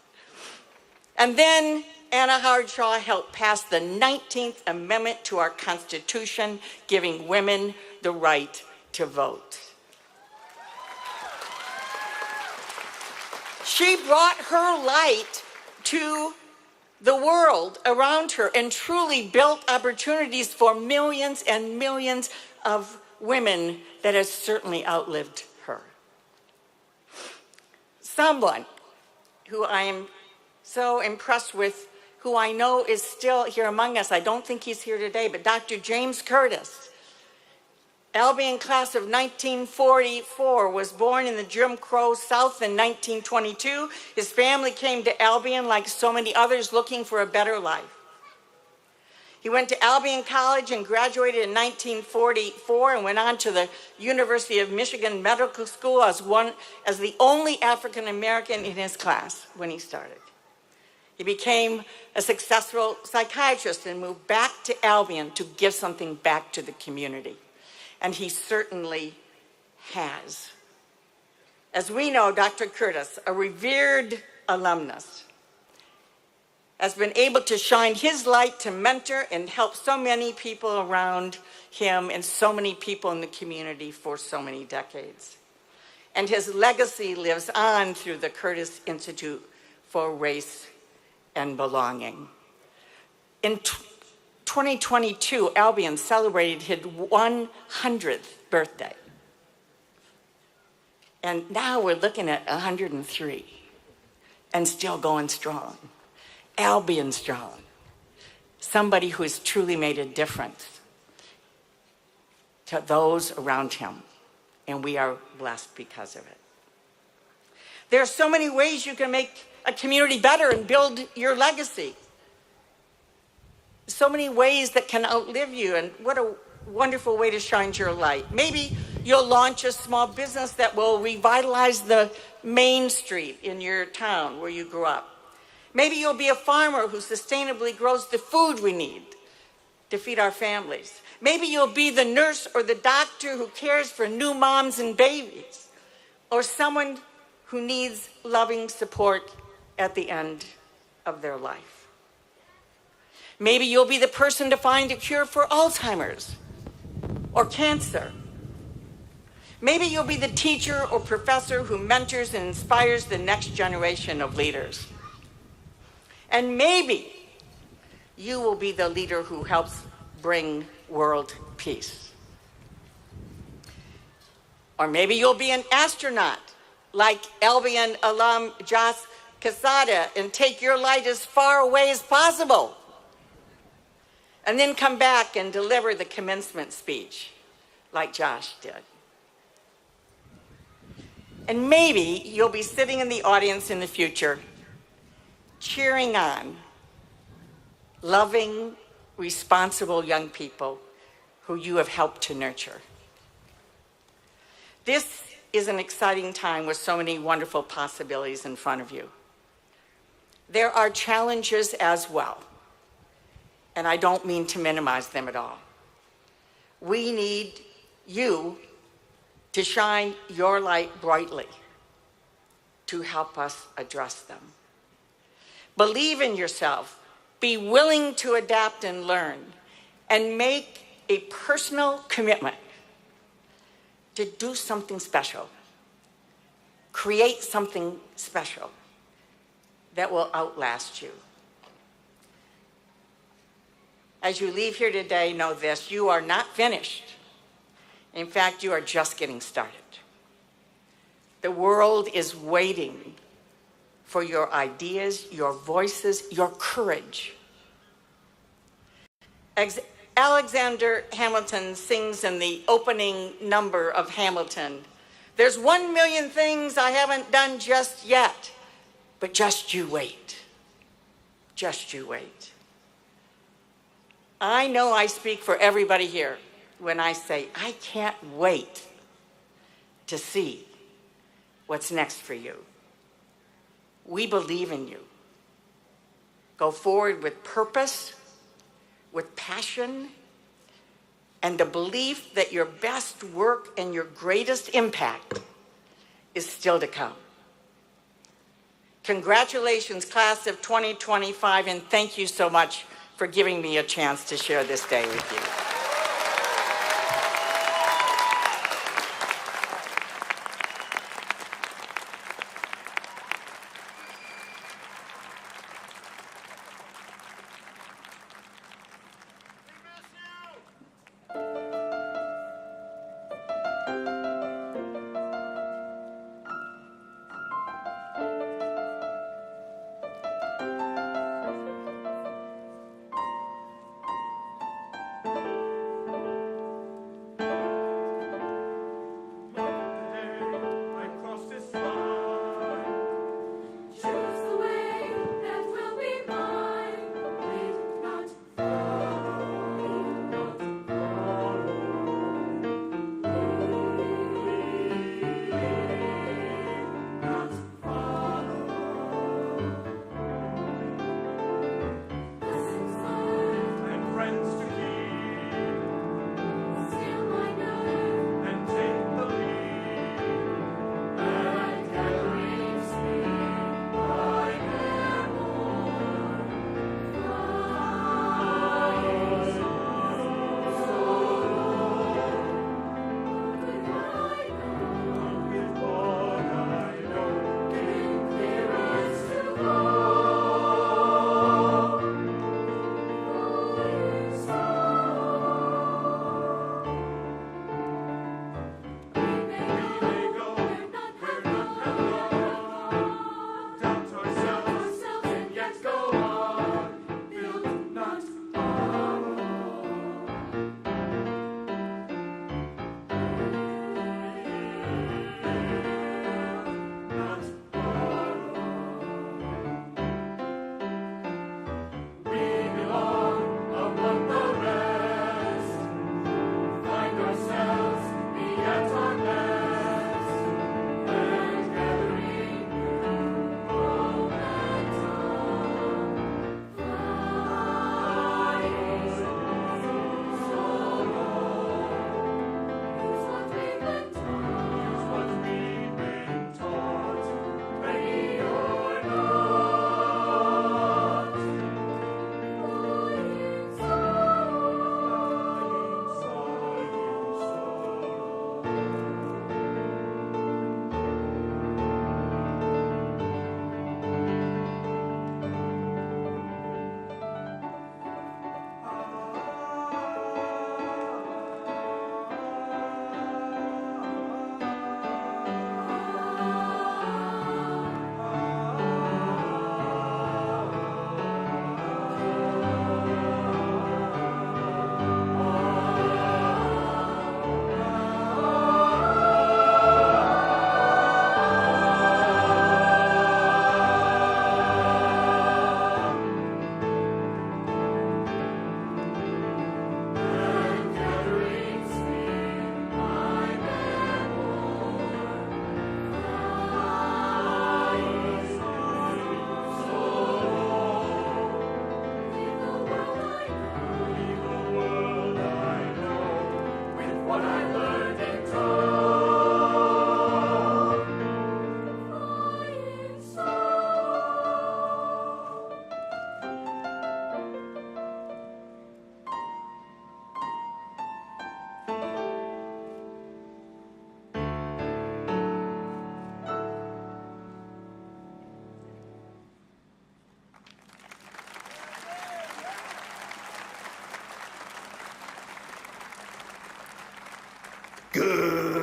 And then Anna Howard Shaw helped pass the 19th Amendment to our Constitution, giving women the right to vote. She brought her light to the world around her and truly built opportunities for millions and millions of women that has certainly outlived her. Someone who I am so impressed with, who I know is still here among us. I don't think he's here today, but Dr. James Curtis, Albion class of 1944, was born in the Jim Crow South in 1922. His family came to Albion like so many others looking for a better life. He went to Albion College and graduated in 1944 and went on to the University of Michigan Medical School as the only African American in his class when he started. He became a successful psychiatrist and moved back to Albion to give something back to the community. And he certainly has. As we know, Dr. Curtis, a revered alumnus, has been able to shine his light to mentor and help so many people around him and so many people in the community for so many decades. And his legacy lives on through the Curtis Institute for Race and Belonging. In 2022, Albion celebrated his 100th birthday. And now we're looking at 103 and still going strong. Albion strong. Somebody who has truly made a difference to those around him. And we are blessed because of it. There are so many ways you can make a community better and build your legacy. So many ways that can outlive you, and what a wonderful way to shine your light. Maybe you'll launch a small business that will revitalize the main street in your town where you grew up. Maybe you'll be a farmer who sustainably grows the food we need to feed our families. Maybe you'll be the nurse or the doctor who cares for new moms and babies, or someone who needs loving support at the end of their life. Maybe you'll be the person to find a cure for Alzheimer's or cancer. Maybe you'll be the teacher or professor who mentors and inspires the next generation of leaders. And maybe you will be the leader who helps bring world peace. Or maybe you'll be an astronaut like Albion alum Josh Casada and take your light as far away as possible. And then come back and deliver the commencement speech like Josh did. And maybe you'll be sitting in the audience in the future, cheering on loving, responsible young people who you have helped to nurture. This is an exciting time with so many wonderful possibilities in front of you. There are challenges as well, and I don't mean to minimize them at all. We need you to shine your light brightly to help us address them. Believe in yourself, be willing to adapt and learn, and make a personal commitment to do something special, create something special that will outlast you. As you leave here today, know this: you are not finished. In fact, you are just getting started. The world is waiting for your ideas, your voices, your courage. Alexander Hamilton sings in the opening number of Hamilton, "There's 1,000,000 things I haven't done just yet, but just you wait. Just you wait." I know I speak for everybody here when I say I can't wait to see what's next for you. We believe in you. Go forward with purpose, with passion, and the belief that your best work and your greatest impact is still to come. Congratulations, class of 2025, and thank you so much for giving me a chance to share this day with you.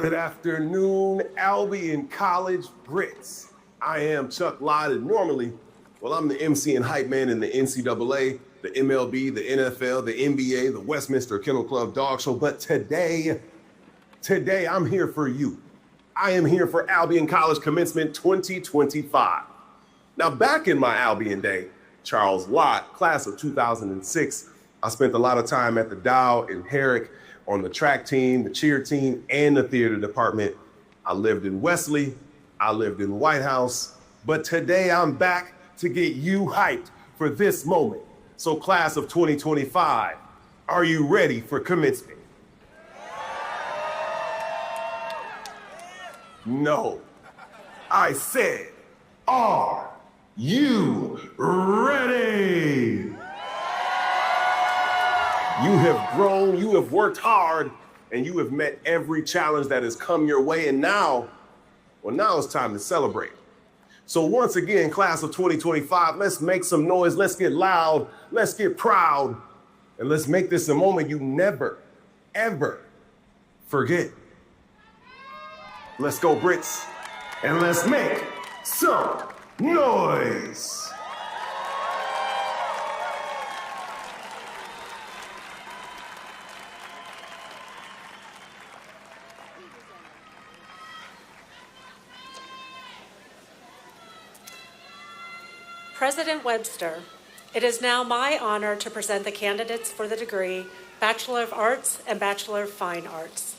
Good afternoon, Albion College Brits. I am Chuck Lott, and normally, well, I'm the MC and hype man in the NCAA, the MLB, the NFL, the NBA, the Westminster Kennel Club Dog Show, but today I'm here for you. I am here for Albion College Commencement 2025. Now, back in my Albion day, Charles Lott, class of 2006, I spent a lot of time at the Dow in Herrick on the track team, the cheer team, and the theater department. I lived in Wesley, I lived in White House, but today I'm back to get you hyped for this moment. So class of 2025, are you ready for commencement? No. I said, are you ready? You have grown, you have worked hard, and you have met every challenge that has come your way, and now it's time to celebrate. So once again, class of 2025, let's make some noise, let's get loud, let's get proud, and let's make this a moment you never, ever forget. Let's go, Brits, and let's make some noise. President Webster, it is now my honor to present the candidates for the degree Bachelor of Arts and Bachelor of Fine Arts.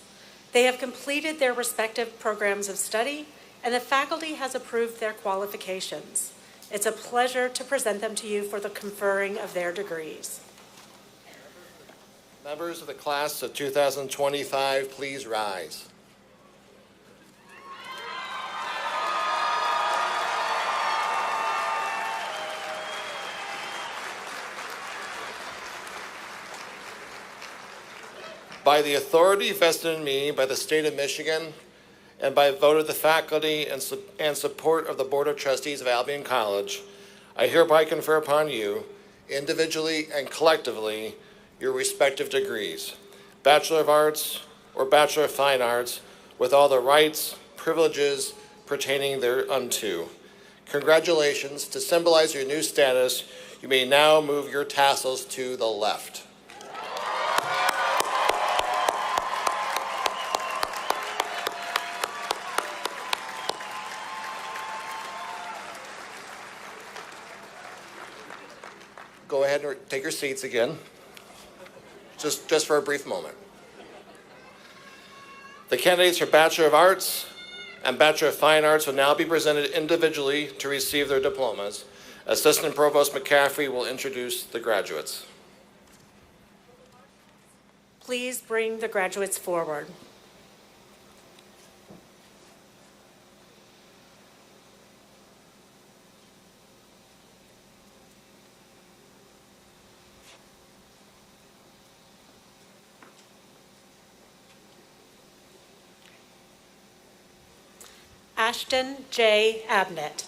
They have completed their respective programs of study, and the faculty has approved their qualifications. It's a pleasure to present them to you for the conferring of their degrees. Members of the class of 2025, please rise. By the authority vested in me by the state of Michigan and by vote of the faculty and support of the Board of Trustees of Albion College, I hereby confer upon you, individually and collectively, your respective degrees, Bachelor of Arts or Bachelor of Fine Arts, with all the rights, privileges pertaining thereunto. Congratulations. To symbolize your new status, you may now move your tassels to the left. Go ahead and take your seats again, just for a brief moment. The candidates for Bachelor of Arts and Bachelor of Fine Arts will now be presented individually to receive their diplomas. Assistant Provost McCaffrey will introduce the graduates. Please bring the graduates forward. Ashton J. Abnett.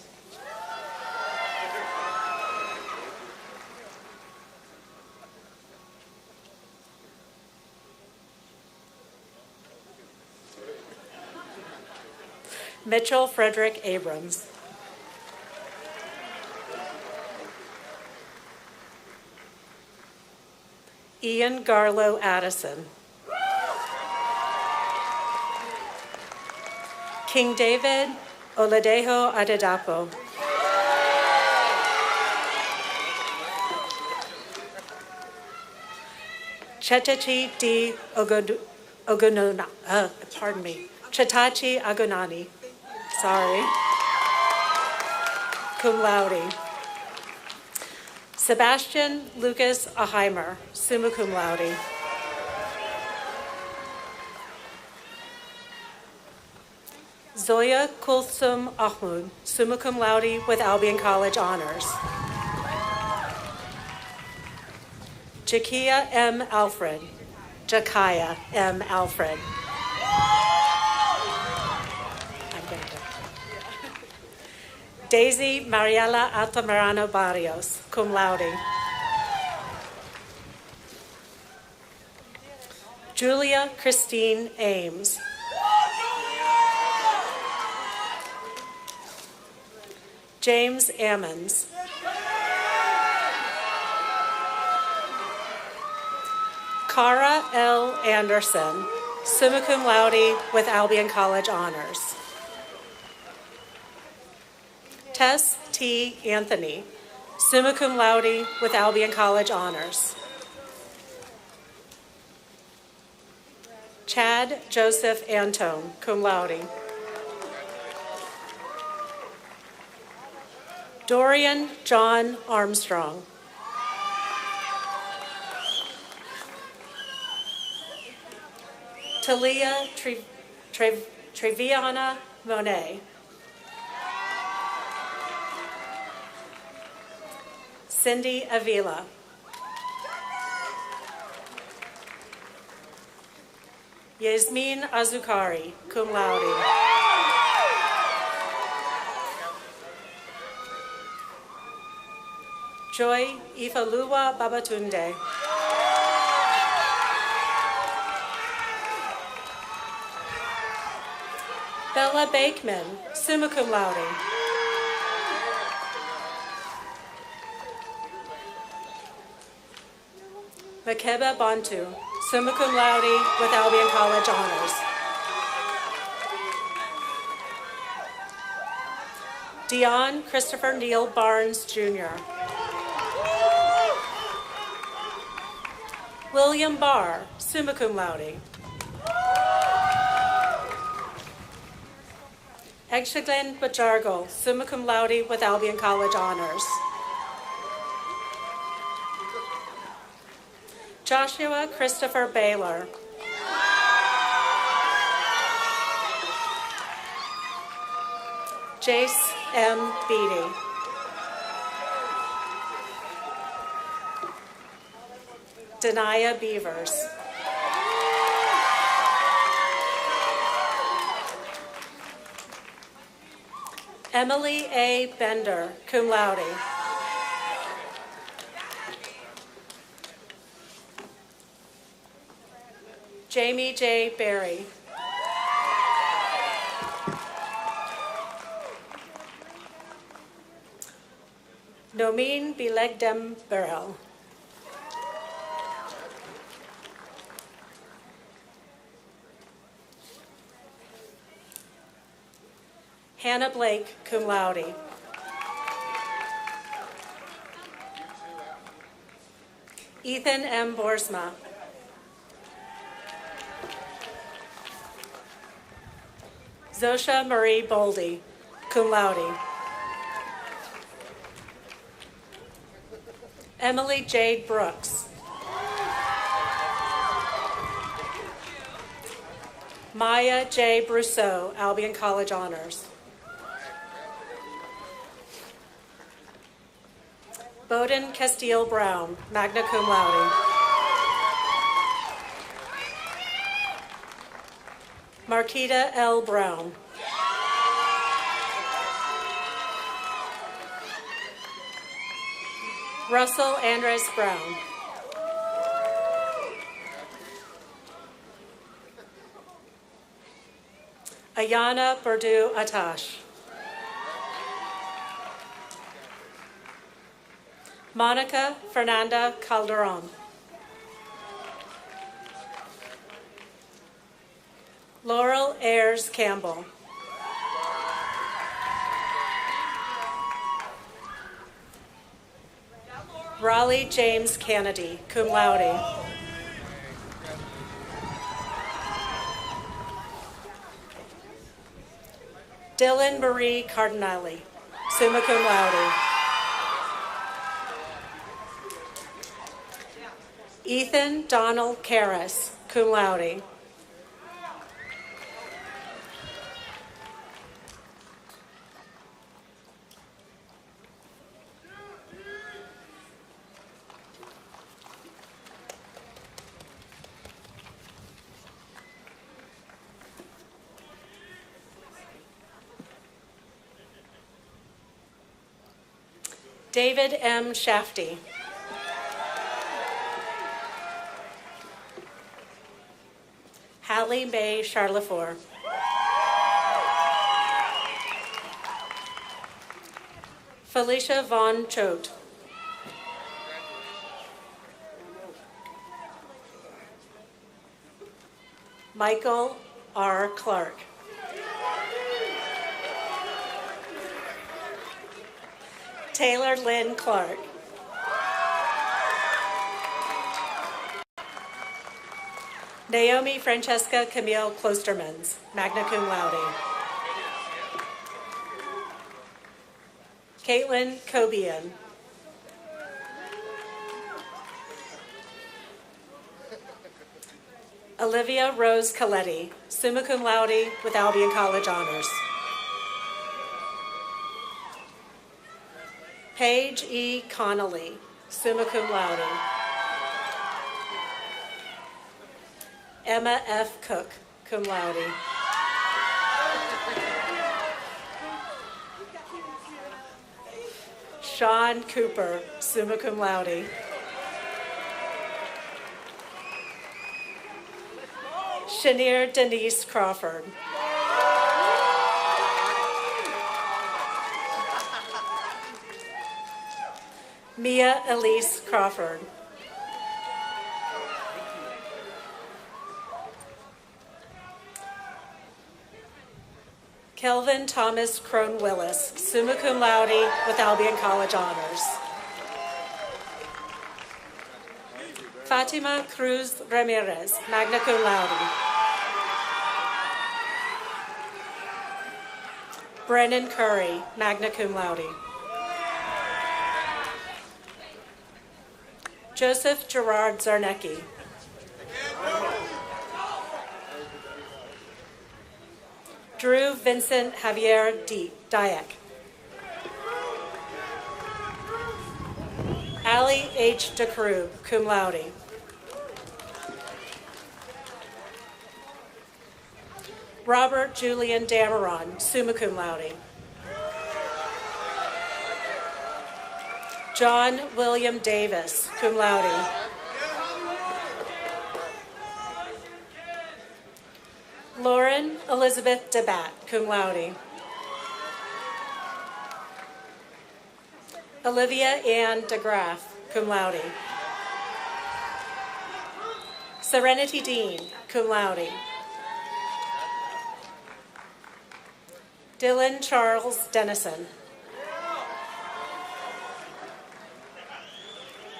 Mitchell Frederick Abrams. Ian Garlow Addison. King David Oladejo Adedapo. Chetachi D. Ogunona, pardon me, Chetachi Agunani, sorry, cum laude. Sebastian Lucas Aheimer, summa cum laude. Zoya Kulsum Ahmud, summa cum laude with Albion College honors. Jakia M. Alfred, Jakaya M. Alfred. Daisy Mariela Altamirano Barrios, cum laude. Julia Christine Ames. James Ammons. Cara L. Anderson, summa cum laude with Albion College honors. Tess T. Anthony, summa cum laude with Albion College honors. Chad Joseph Antone, cum laude. Dorian John Armstrong. Talia Treviana Monet. Cindy Avila. Yasmin Azukari, cum laude. Joy Ifalua Babatunde. Bella Bakeman, summa cum laude. Makeba Bantu, summa cum laude with Albion College honors. Dion Christopher Neal Barnes, Jr. William Barr, summa cum laude. Egshaglen Bajargal, summa cum laude with Albion College honors. Joshua Christopher Baylor. Jace M. Beatty. Denia Beavers. Emily A. Bender, cum laude. Jamie J. Berry. Nomin Bilegdem Burrell. Hannah Blake, cum laude. Ethan M. Borsma. Zosha Marie Boldy, cum laude. Emily Jade Brooks. Maya J. Brousseau, Albion College honors. Bowden Castile Brown, magna cum laude. Marquita L. Brown. Russell Andres Brown. Ayana Burdu Atash. Monica Fernanda Calderon. Laurel Ayers Campbell. Raleigh James Kennedy, cum laude. Dylan Marie Cardinale, summa cum laude. Ethan Donald Karras, cum laude. David M. Shafty. Hallie Allie Mae Charlefour. Felicia Von Choate. Michael R. Clark. Taylor Lynn Clark. Naomi Francesca Camille Klostermans, magna cum laude. Caitlin Cobian. Olivia Rose Coletti, summa cum laude with Albion College honors. Paige E. Connolly, summa cum laude. Emma F. Cook, cum laude. Sean Cooper, summa cum laude. Shanier Denise Crawford. Mia Elise Crawford. Kelvin Thomas Crone Willis, summa cum laude with Albion College honors. Fatima Cruz Ramirez, magna cum laude. Brennan Curry, magna cum laude. Joseph Gerard Zarnecki. Drew Vincent Javier Dyack. Allie H. DeCrube, cum laude. Robert Julian Dameron, summa cum laude. John William Davis, cum laude. Lauren Elizabeth DeBatt, cum laude. Olivia Ann DeGraff, cum laude. Serenity Dean, cum laude. Dylan Charles Dennison.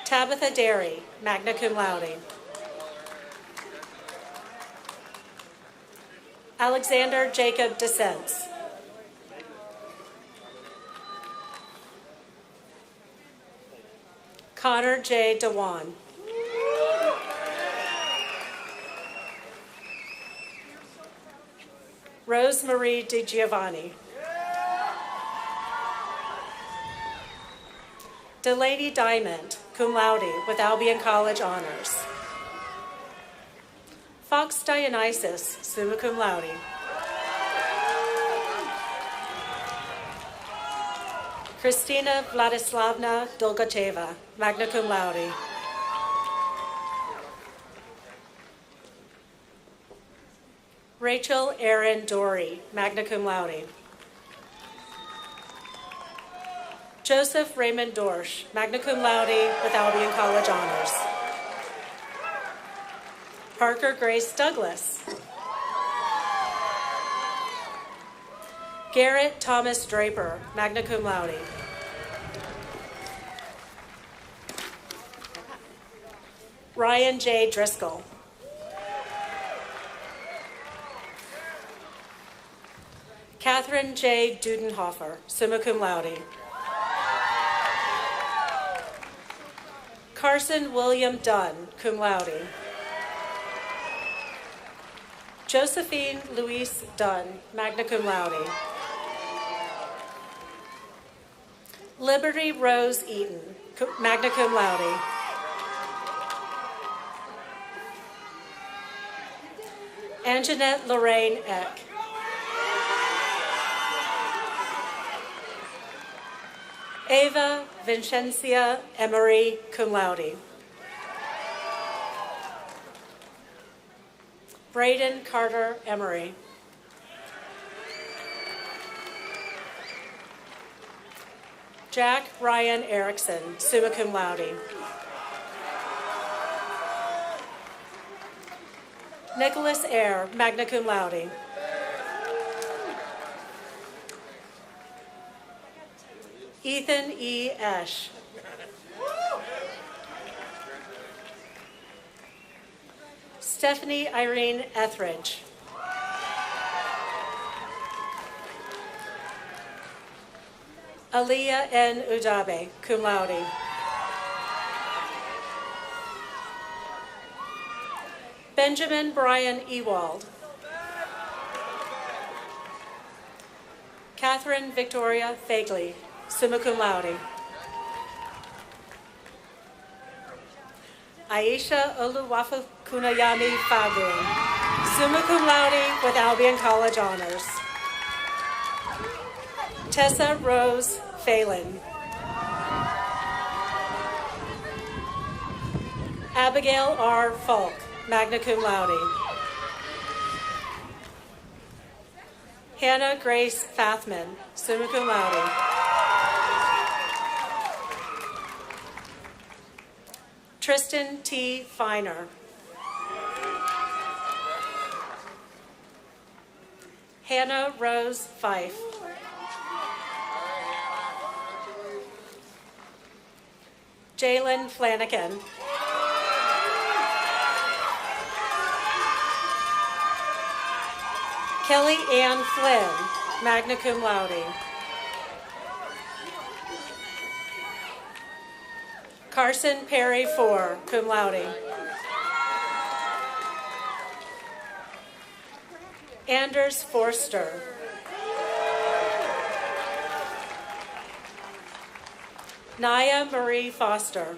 Tabitha Derry, magna cum laude. Alexander Jacob Descents. Connor J. DeWan. Rosemarie DiGiovanni. Delaney Diamond, cum laude with Albion College honors. Fox Dionysus, summa cum laude. Kristina Vladislavna Dolgacheva, magna cum laude. Rachel Erin Dory, magna cum laude. Joseph Raymond Dorsch, magna cum laude with Albion College honors. Parker Grace Douglas. Garrett Thomas Draper, magna cum laude. Ryan J. Driscoll. Catherine J. Dudenhofer, summa cum laude. Carson William Dunn, cum laude. Josephine Louise Dunn, magna cum laude. Liberty Rose Eaton, magna cum laude. Anjanette Lorraine Eck. Ava Vincentia Emery, cum laude. Braden Carter Emery. Jack Ryan Erickson, summa cum laude. Nicholas Eyre, magna cum laude. Ethan E. Esch. Stephanie Irene Etheridge. Aliyah N. Udabe, cum laude. Benjamin Brian Ewald. Catherine Victoria Fagley, summa cum laude. Aisha Oluwafu Kunayami Fagun, summa cum laude with Albion College honors. Tessa Rose Phelan. Abigail R. Falk, magna cum laude. Hannah Grace Fathman, summa cum laude. Tristan T. Feiner. Hannah Rose Fife. Jalen Flanagan. Kelly Ann Flynn, magna cum laude. Carson Perry Four, cum laude. Anders Forster. Naya Marie Foster.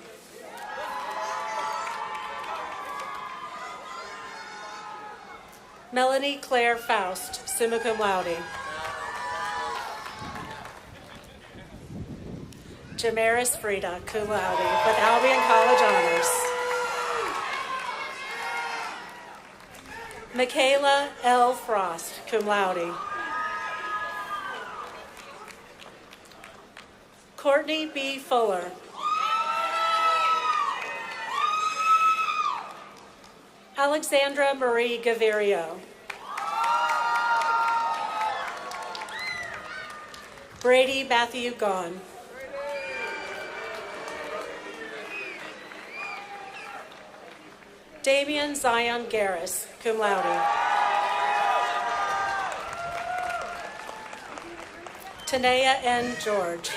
Melanie Claire Faust, summa cum laude. Jamaris Frida, cum laude, with Albion College honors. Michaela L. Frost, cum laude. Courtney B. Fuller. Alexandra Marie Gavirio. Brady Matthew Gahn. Damian Zion Garris, cum laude. Tanea N. George.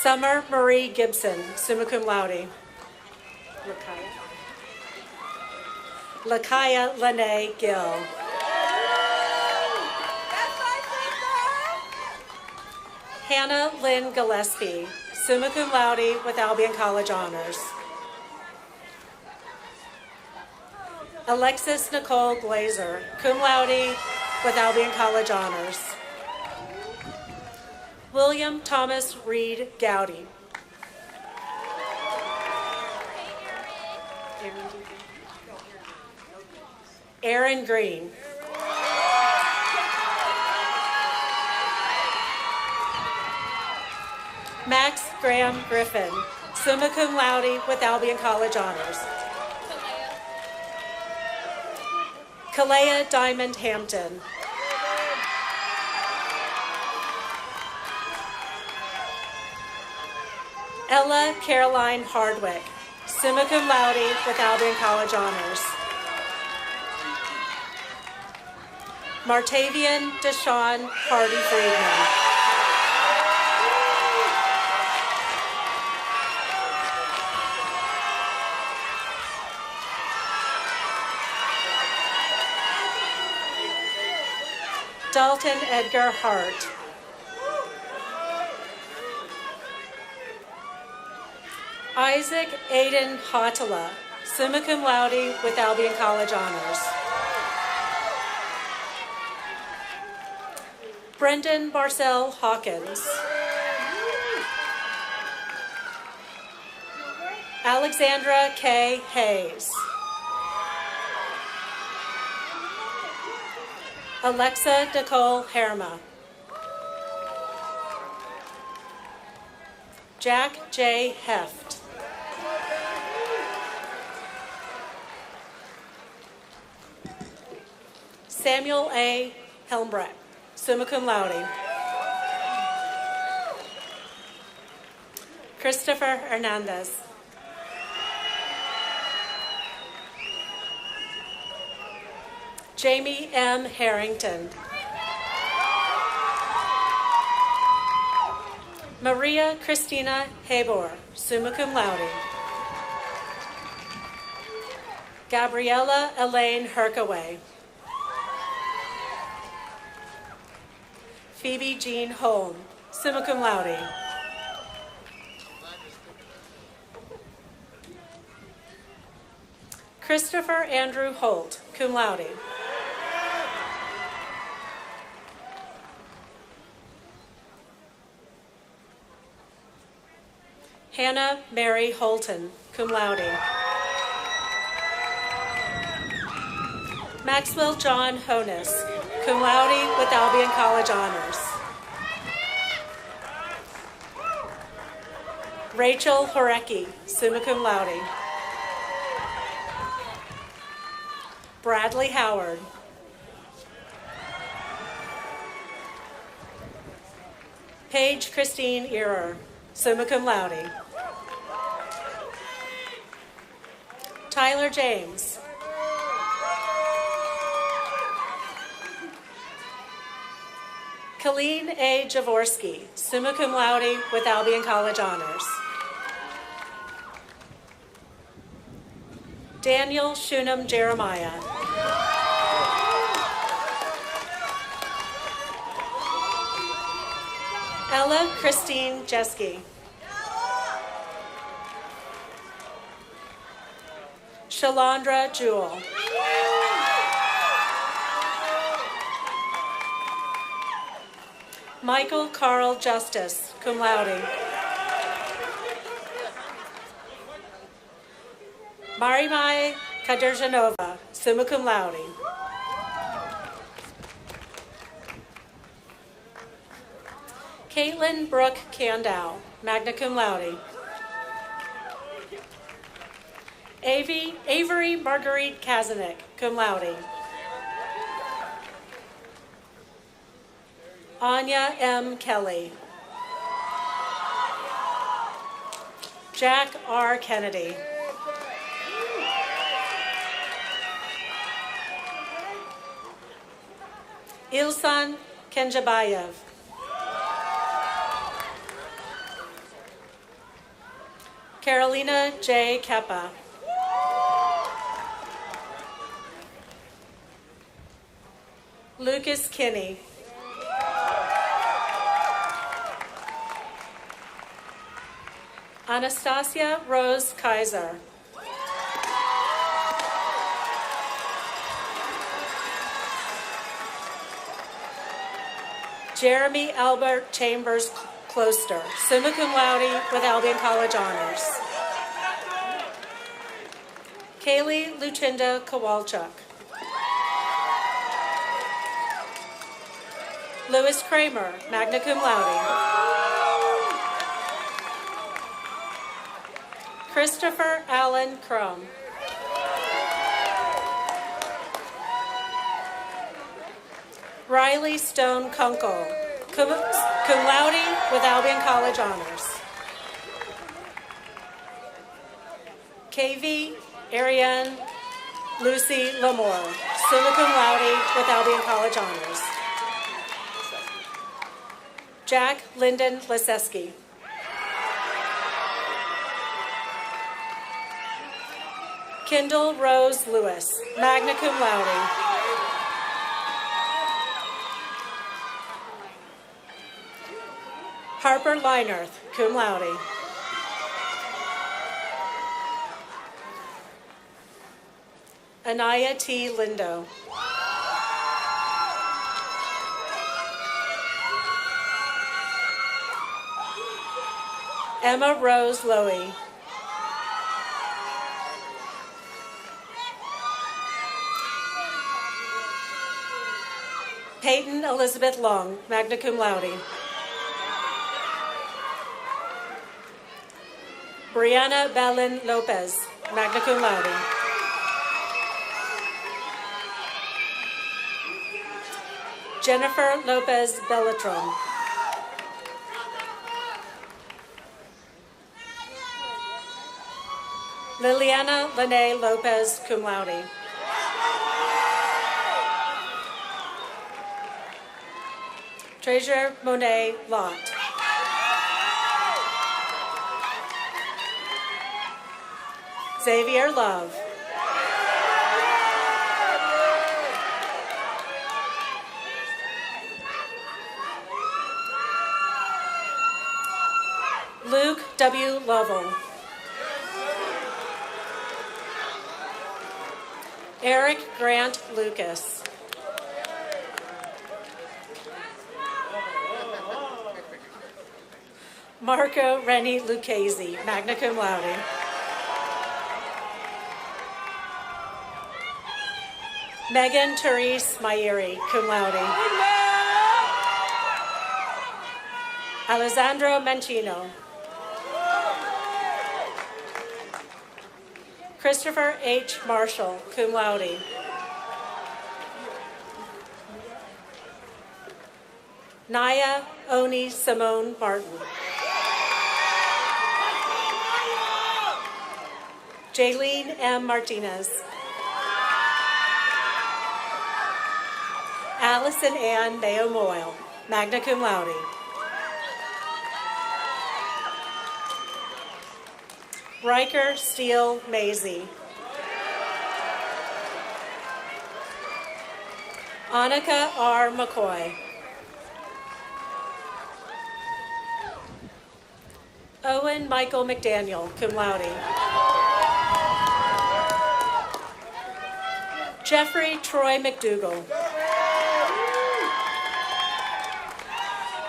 Summer Marie Gibson, summa cum laude. Lakaya Lene Gill. Hannah Lynn Gillespie, summa cum laude with Albion College honors. Alexis Nicole Glazer, cum laude with Albion College honors. William Thomas Reed Gowdy. Aaron Green. Max Graham Griffin, summa cum laude with Albion College honors. Kalea Diamond Hampton. Ella Caroline Hardwick, summa cum laude with Albion College honors. Martavian Deshawn Hardy Friedman. Dalton Edgar Hart. Isaac Aiden Hotela, summa cum laude with Albion College honors. Brendan Barcel Hawkins. Alexandra K. Hayes. Alexa Nicole Herma. Jack J. Heft. Samuel A. Helmbrecht, summa cum laude. Christopher Hernandez. Jamie M. Harrington. Maria Christina Habor, summa cum laude. Gabriella Elaine Herkaway. Phoebe Jean Holm, summa cum laude. Christopher Andrew Holt, cum laude. Hannah Mary Holton, cum laude. Maxwell John Honus, cum laude with Albion College honors. Rachel Horecki, summa cum laude. Bradley Howard. Paige Christine Earer, summa cum laude. Tyler James. Colleen A. Javorski, summa cum laude with Albion College honors. Daniel Shunem Jeremiah. Ella Christine Jeske. Shalandra Jewell. Michael Carl Justice, cum laude. Marimai Kaderjanova, summa cum laude. Caitlin Brooke Candow, magna cum laude. Avery Marguerite Kazanik, cum laude. Anya M. Kelly. Jack R. Kennedy. Ilsan Kenjabayev. Carolina J. Keppa. Lucas Kinney. Anastasia Rose Kaiser. Jeremy Albert Chambers Closter, summa cum laude with Albion College honors. Kaylee Lucinda Kowalchuk. Louis Kramer, magna cum laude. Christopher Allen Crum. Riley Stone Kunkel, cum laude with Albion College honors. KV Ariane Lucy Lamore, summa cum laude with Albion College honors. Jack Lyndon Leseski. Kendall Rose Lewis, magna cum laude. Harper Leinerth, cum laude. Anaya T. Lindo. Emma Rose Lowy. Peyton Elizabeth Long, magna cum laude. Brianna Belen Lopez, magna cum laude. Jennifer Lopez Bellatron. Liliana Lene Lopez, cum laude. Treasure Monet Lott. Xavier Love. Luke W. Lovell. Eric Grant Lucas. Marco Rennie Lucchese, magna cum laude. Megan Therese Mayeri, cum laude. Alessandro Mancino. Christopher H. Marshall, cum laude. Naya Oni Simone Martin. Jaylene M. Martinez. Allison Ann Mayo Moyle, magna cum laude. Riker Steele Maisie. Annika R. McCoy. Owen Michael McDaniel, cum laude. Jeffrey Troy McDougall.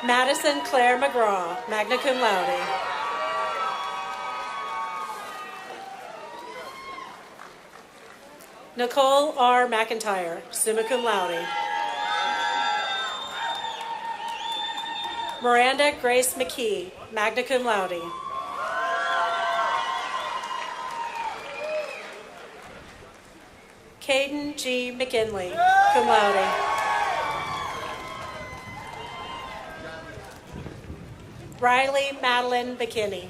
Madison Claire McGraw, magna cum laude. Nicole R. McIntyre, summa cum laude. Miranda Grace McKee, magna cum laude. Caden G. McKinley, cum laude. Riley Madeline McKinney.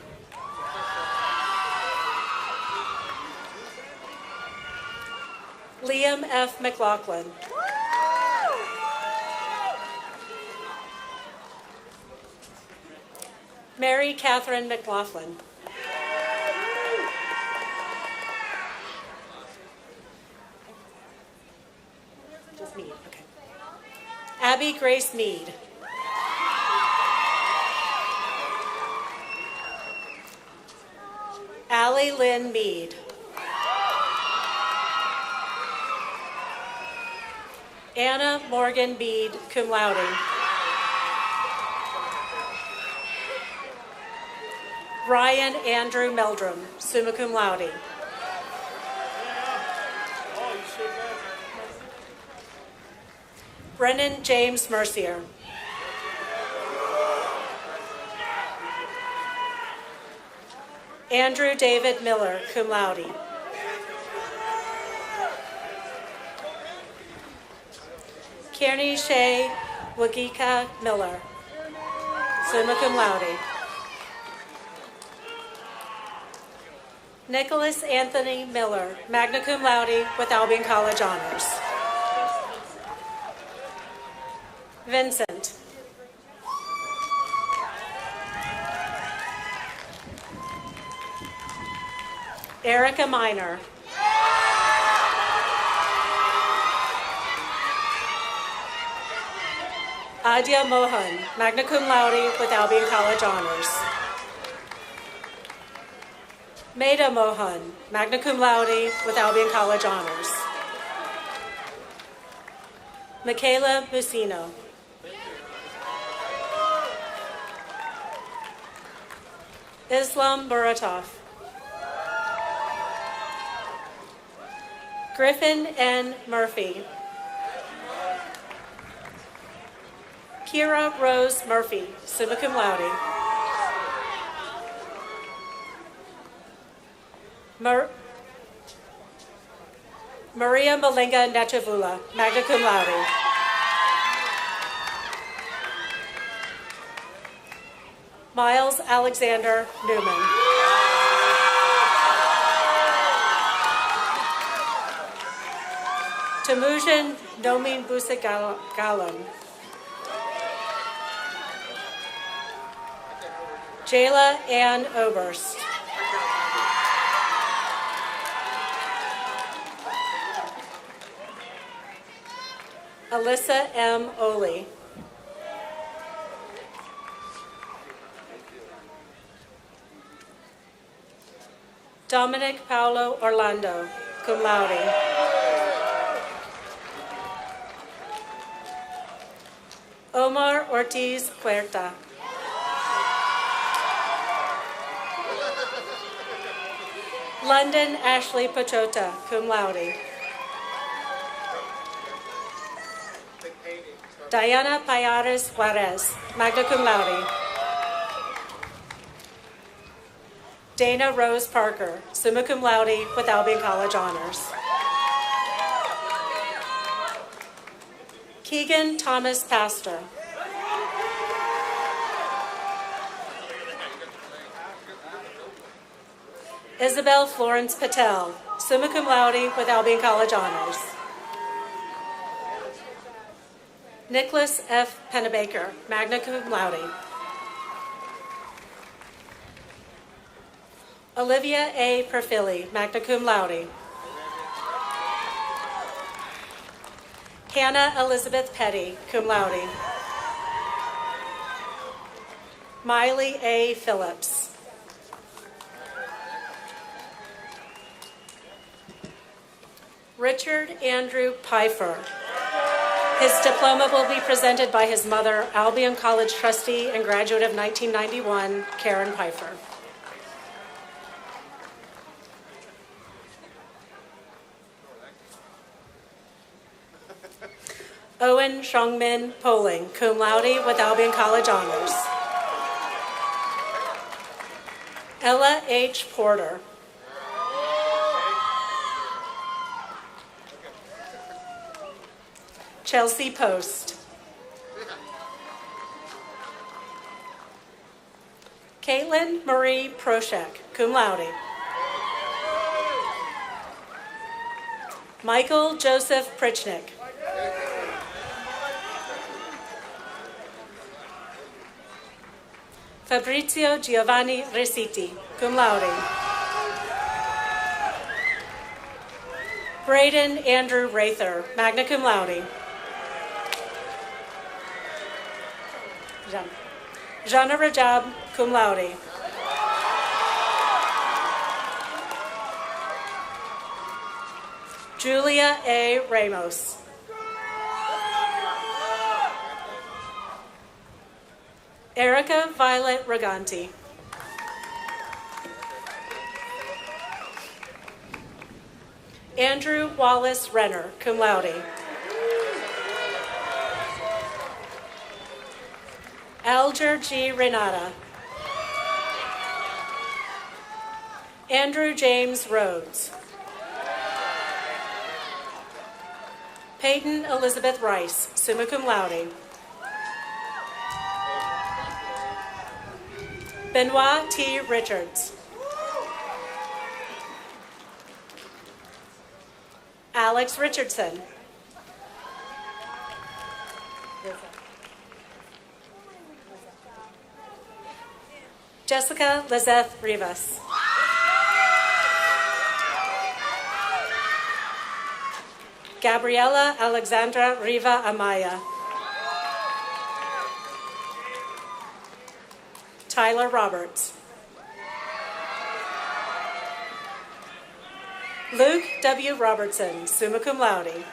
Liam F. McLaughlin. Mary Catherine McLaughlin. Just Mead, okay. Abby Grace Mead. Allie Lynn Mead. Anna Morgan Mead, cum laude. Ryan Andrew Meldrum, summa cum laude. Brennan James Mercier. Andrew David Miller, cum laude. Kearney Shea Wagika Miller, summa cum laude. Nicholas Anthony Miller, magna cum laude with Albion College honors. Vincent. Erica Minor. Adya Mohan, magna cum laude with Albion College honors. Maida Mohan, magna cum laude with Albion College honors. Michaela Busino. Islam Buratov. Griffin N. Murphy. Kira Rose Murphy, summa cum laude. Maria Malinga Nechavula, magna cum laude. Miles Alexander Newman. Temujin Nomin Busagalan. Jayla Ann Oberst. Alyssa M. Oley. Dominic Paulo Orlando, cum laude. Omar Ortiz Puerta. London Ashley Pachota, cum laude. Diana Payares Juarez, magna cum laude. Dana Rose Parker, summa cum laude with Albion College honors. Keegan Thomas Pastor. Isabel Florence Patel, summa cum laude with Albion College honors. Nicholas F. Pennebaker, magna cum laude. Olivia A. Perfili, magna cum laude. Hannah Elizabeth Petty, cum laude. Miley A. Phillips. Richard Andrew Pfeiffer. His diploma will be presented by his mother, Albion College trustee and graduate of 1991, Karen Pfeiffer. Owen Shongmin Poling, cum laude with Albion College honors. Ella H. Porter. Chelsea Post. Caitlin Marie Proshek, cum laude. Michael Joseph Prichnick. Fabrizio Giovanni Resiti, cum laude. Braden Andrew Rather, magna cum laude. Jana Rajab, cum laude. Julia A. Ramos. Erica Violet Raganti. Andrew Wallace Renner, cum laude. Alger G. Renata. Andrew James Rhodes. Peyton Elizabeth Rice, summa cum laude. Benoit T. Richards. Alex Richardson. Jessica Lizeth Rivas. Gabriela Alexandra Riva Amaya. Tyler Roberts. Luke W. Robertson, summa cum laude.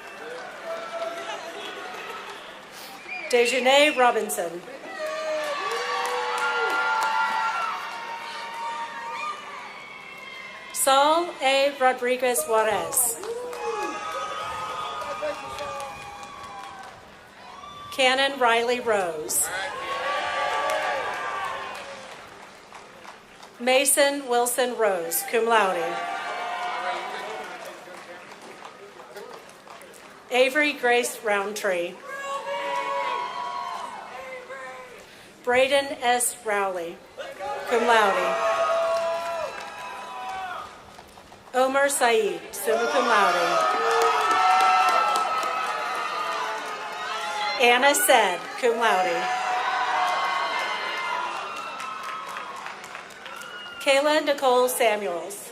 Dejeuner Robinson. Saul A. Rodriguez Juarez. Canon Riley Rose. Mason Wilson Rose, cum laude. Avery Grace Roundtree. Braden S. Rowley, cum laude. Omar Saeed, summa cum laude. Anna Said, cum laude. Kayla Nicole Samuels.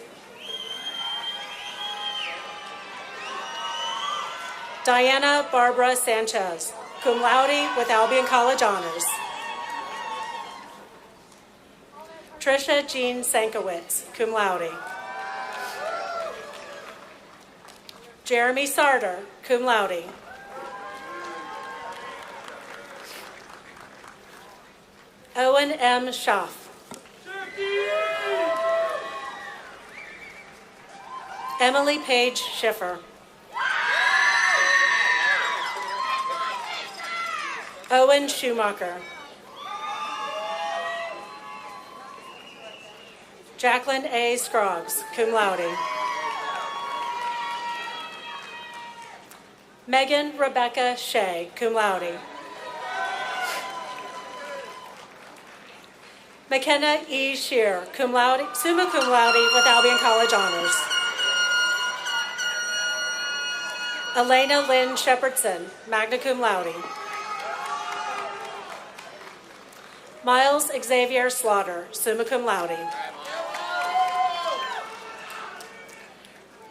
Diana Barbara Sanchez, cum laude with Albion College honors. Trisha Jean Sankowitz, cum laude. Jeremy Sarter, cum laude. Owen M. Schaff. Emily Page Schiffer. Owen Schumacher. Jacqueline A. Scroggs, cum laude. Megan Rebecca Shea, cum laude. McKenna E. Shear, cum laude, summa cum laude with Albion College honors. Elena Lynn Shepherdson, magna cum laude. Miles Xavier Slaughter, summa cum laude.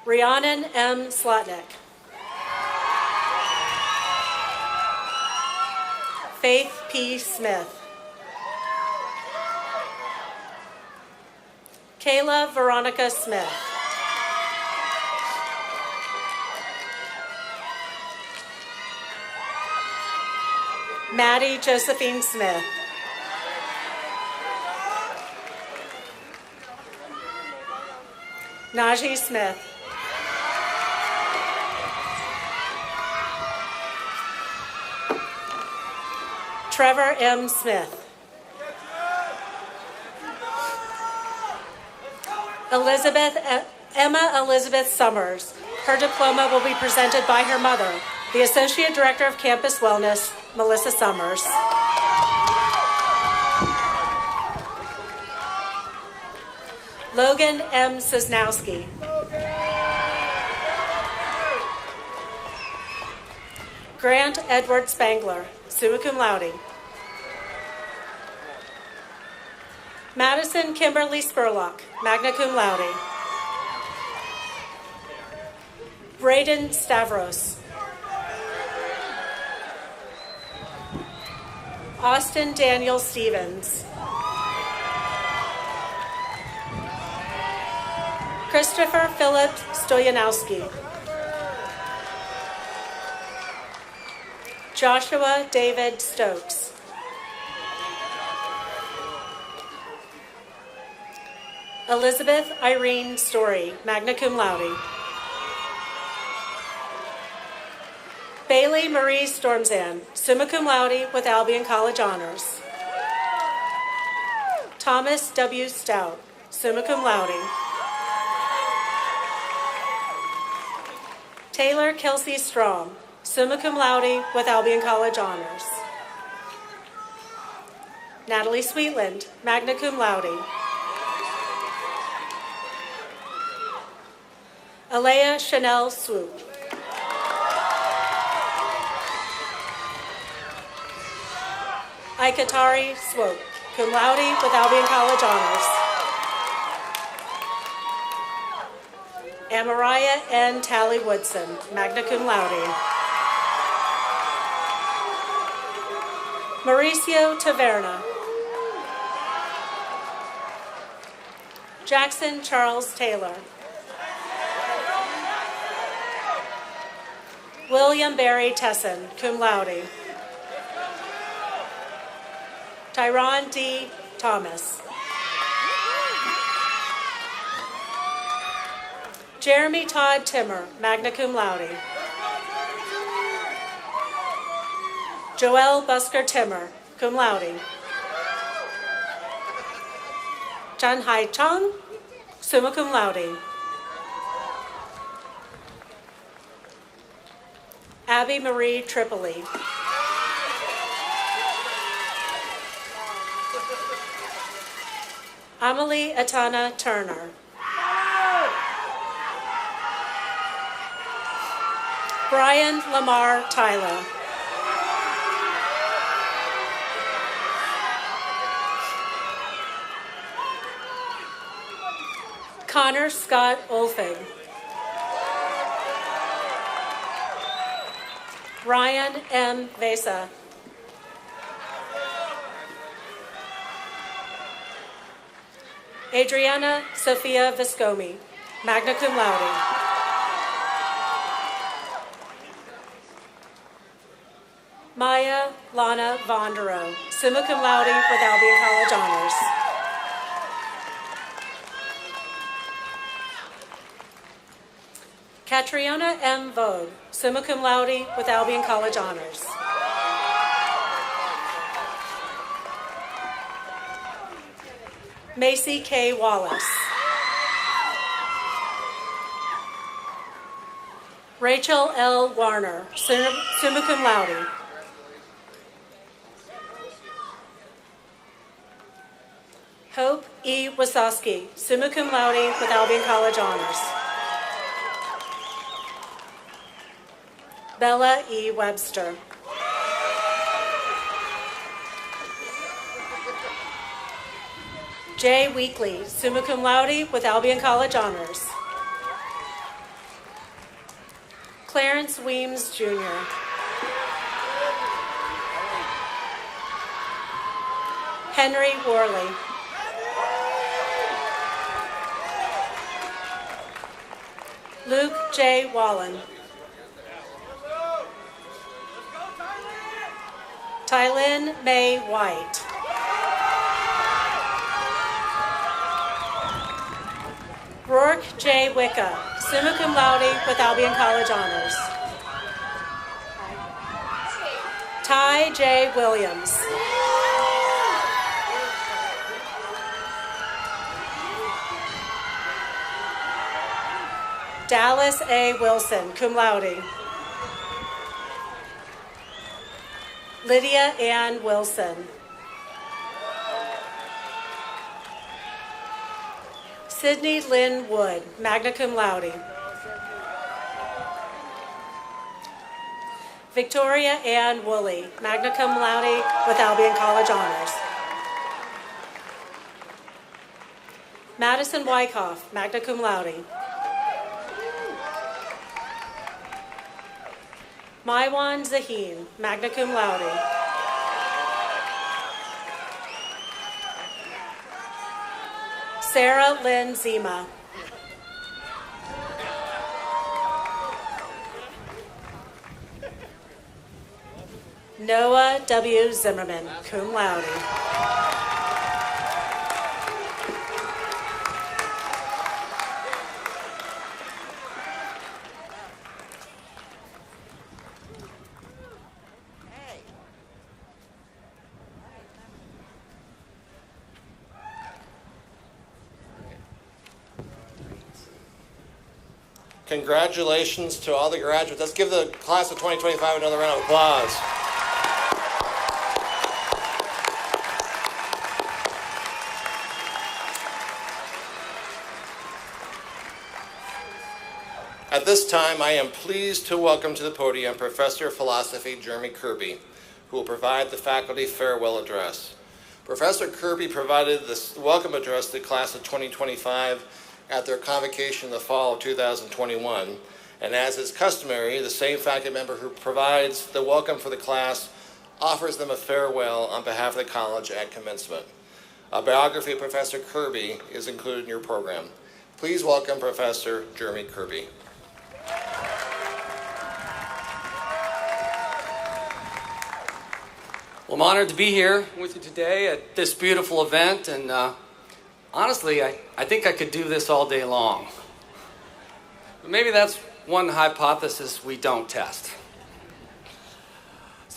Rhiannon M. Slotnick. Faith P. Smith. Kayla Veronica Smith. Maddie Josephine Smith. Najee Smith. Trevor M. Smith. Emma Elizabeth Summers. Her diploma will be presented by her mother, the Associate Director of Campus Wellness, Melissa Summers. Logan M. Sosnowski. Grant Edward Spangler, summa cum laude. Madison Kimberly Spurlock, magna cum laude. Braden Stavros. Austin Daniel Stevens. Christopher Philip Stoyanowski. Joshua David Stokes. Elizabeth Irene Story, magna cum laude. Bailey Marie Stormzan, summa cum laude with Albion College honors. Thomas W. Stout, summa cum laude. Taylor Kelsey Strong, summa cum laude with Albion College honors. Natalie Sweetland, magna cum laude. Alea Chanel Swoop. Aikatari Swope, cum laude with Albion College honors. Amariah N. Tally Woodson, magna cum laude. Mauricio Taverna. Jackson Charles Taylor. William Barry Tesson, cum laude. Tyron D. Thomas. Jeremy Todd Timmer, magna cum laude. Joelle Busker Timmer, cum laude. Chan Hai Chang, summa cum laude. Abby Marie Tripoli. Amelie Atana Turner. Brian Lamar Tyler. Connor Scott Olfing. Ryan M. Vesa. Adriana Sophia Viscomi, magna cum laude. Maya Lana Vondero, summa cum laude with Albion College honors. Catriona M. Vogue, summa cum laude with Albion College honors. Macy K. Wallace. Rachel L. Warner, summa cum laude. Hope E. Wasowski, summa cum laude with Albion College honors. Bella E. Webster. Jay Weekly, summa cum laude with Albion College honors. Clarence Weems, Jr. Henry Worley. Luke J. Wallen. Tylin May White. Rourke J. Wicca, summa cum laude with Albion College honors. Ty J. Williams. Dallas A. Wilson, cum laude. Lydia Ann Wilson. Sydney Lynn Wood, magna cum laude. Victoria Ann Woolley, magna cum laude with Albion College honors. Madison Wyckoff, magna cum laude. Maiwan Zaheen, magna cum laude. Sarah Lynn Zima. Noah W. Zimmerman, cum laude. Congratulations to all the graduates. Let's give the class of 2025 another round of applause. At this time, I am pleased to welcome to the podium Professor of Philosophy Jeremy Kirby, who will provide the faculty farewell address. Professor Kirby provided this welcome address to the class of 2025 at their convocation in the fall of 2021. And as is customary, the same faculty member who provides the welcome for the class offers them a farewell on behalf of the college at commencement. A biography of Professor Kirby is included in your program. Please welcome Professor Jeremy Kirby. Well, I'm honored to be here with you today at this beautiful event, and honestly, I think I could do this all day long. But maybe that's one hypothesis we don't test.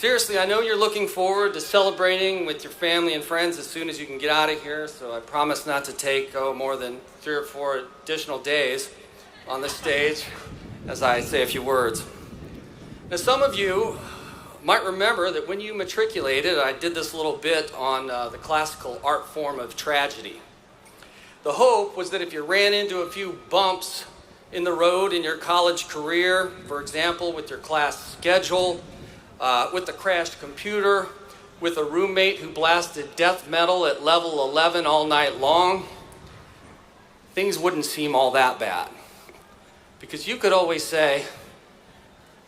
Seriously, I know you're looking forward to celebrating with your family and friends as soon as you can get out of here, so I promise not to take more than 3 or 4 additional days on the stage as I say a few words. Now, some of you might remember that when you matriculated, I did this little bit on the classical art form of tragedy. The hope was that if you ran into a few bumps in the road in your college career, for example, with your class schedule, with the crashed computer, with a roommate who blasted death metal at level 11 all night long, things wouldn't seem all that bad. Because you could always say,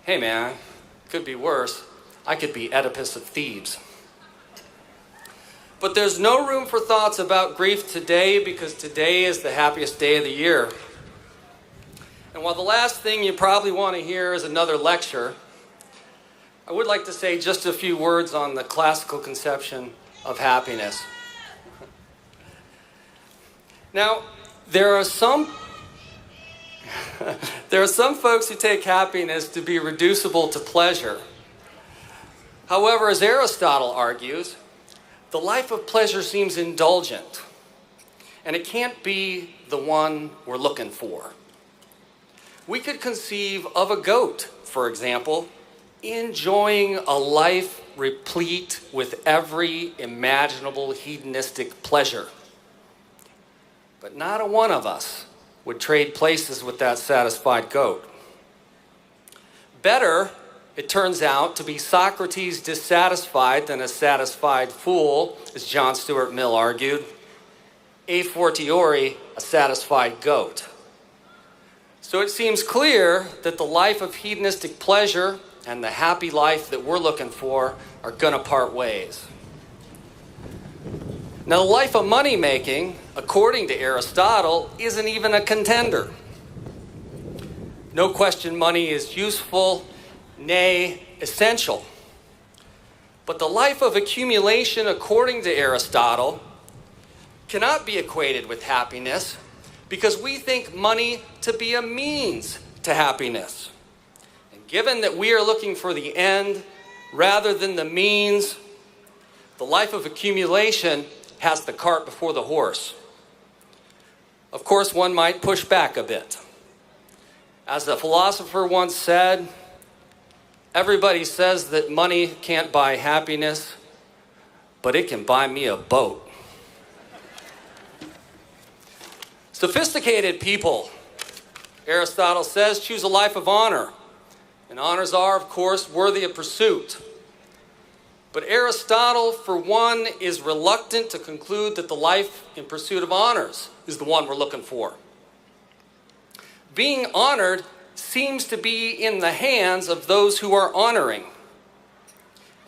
hey man, it could be worse. I could be Oedipus of Thebes. But there's no room for thoughts about grief today because today is the happiest day of the year. And while the last thing you probably want to hear is another lecture, I would like to say just a few words on the classical conception of happiness. Now, there are some folks who take happiness to be reducible to pleasure. However, as Aristotle argues, the life of pleasure seems indulgent, and it can't be the one we're looking for. We could conceive of a goat, for example, enjoying a life replete with every imaginable hedonistic pleasure. But not a one of us would trade places with that satisfied goat. Better, it turns out, to be Socrates dissatisfied than a satisfied fool, as John Stuart Mill argued. A fortiori, a satisfied goat. So it seems clear that the life of hedonistic pleasure and the happy life that we're looking for are gonna part ways. Now, the life of money-making, according to Aristotle, isn't even a contender. No question money is useful, nay, essential. But the life of accumulation, according to Aristotle, cannot be equated with happiness because we think money to be a means to happiness. And given that we are looking for the end rather than the means, the life of accumulation has the cart before the horse. Of course, one might push back a bit. As a philosopher once said, everybody says that money can't buy happiness, but it can buy me a boat. Sophisticated people, Aristotle says, choose a life of honor. And honors are, of course, worthy of pursuit. But Aristotle, for one, is reluctant to conclude that the life in pursuit of honors is the one we're looking for. Being honored seems to be in the hands of those who are honoring.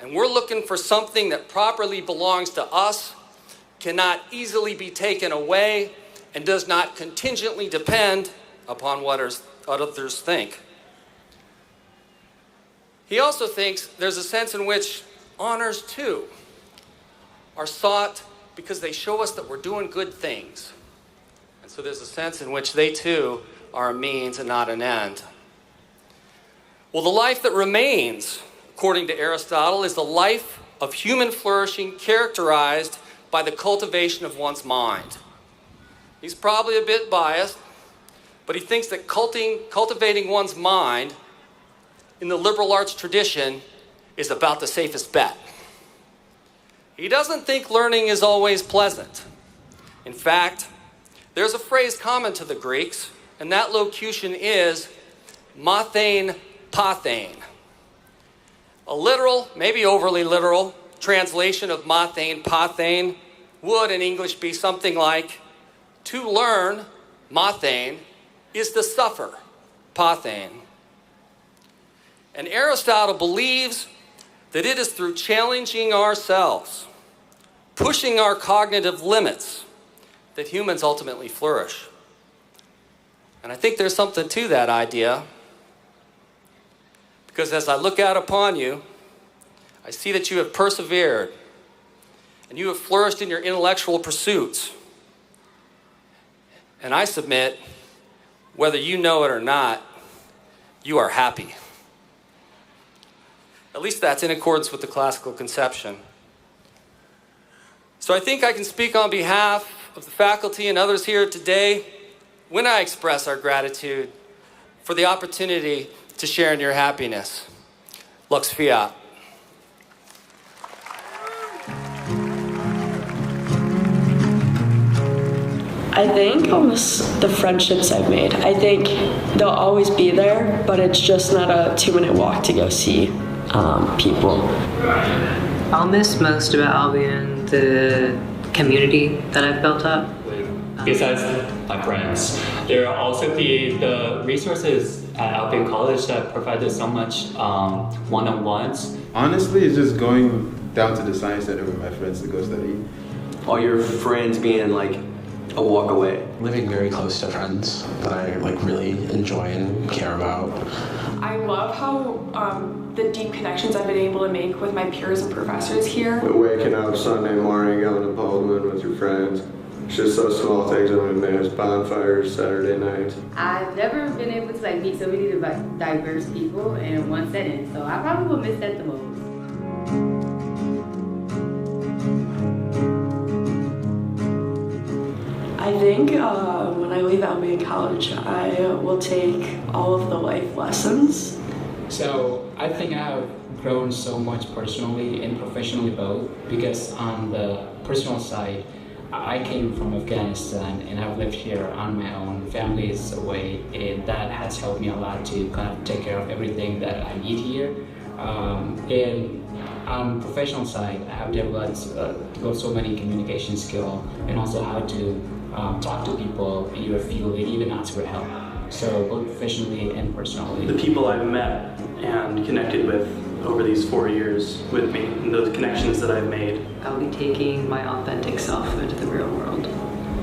And we're looking for something that properly belongs to us, cannot easily be taken away, and does not contingently depend upon what others think. He also thinks there's a sense in which honors, too, are sought because they show us that we're doing good things. And so there's a sense in which they, too, are a means and not an end. Well, the life that remains, according to Aristotle, is the life of human flourishing characterized by the cultivation of one's mind. He's probably a bit biased, but he thinks that cultivating one's mind in the liberal arts tradition is about the safest bet. He doesn't think learning is always pleasant. In fact, there's a phrase common to the Greeks, and that locution is mathein pathein. A literal, maybe overly literal, translation of mathein pathein would in English be something like, to learn, mathein, is to suffer, pathein. And Aristotle believes that it is through challenging ourselves, pushing our cognitive limits, that humans ultimately flourish. And I think there's something to that idea, because as I look out upon you, I see that you have persevered, and you have flourished in your intellectual pursuits. And I submit, whether you know it or not, you are happy. At least that's in accordance with the classical conception. So I think I can speak on behalf of the faculty and others here today when I express our gratitude for the opportunity to share in your happiness. Lux Fiat. I think the friendships I've made, I think they'll always be there, but it's just not a 2-minute walk to go see people. I'll miss most about Albion the community that I've built up. Besides my friends, there are also the resources at Albion College that provided so much one-on-ones. Honestly, it's just going down to the science center with my friends to go study. All your friends being like a walk away. Living very close to friends that I really enjoy and care about. I love how the deep connections I've been able to make with my peers and professors here. Waking up Sunday morning, going to Baldwin with your friends. It's just those small things that we miss. Bonfires, Saturday nights. I've never been able to meet so many diverse people in one setting, so I probably will miss that the most. I think when I leave Albion College, I will take all of the life lessons. So I think I have grown so much personally and professionally both, because on the personal side, I came from Afghanistan and I've lived here on my own. Family is away, and that has helped me a lot to kind of take care of everything that I need here. And on the professional side, I have developed so many communication skills, and also how to talk to people in your field and even ask for help. So both professionally and personally. The people I've met and connected with over these 4 years with me, and those connections that I've made. I'll be taking my authentic self into the real world.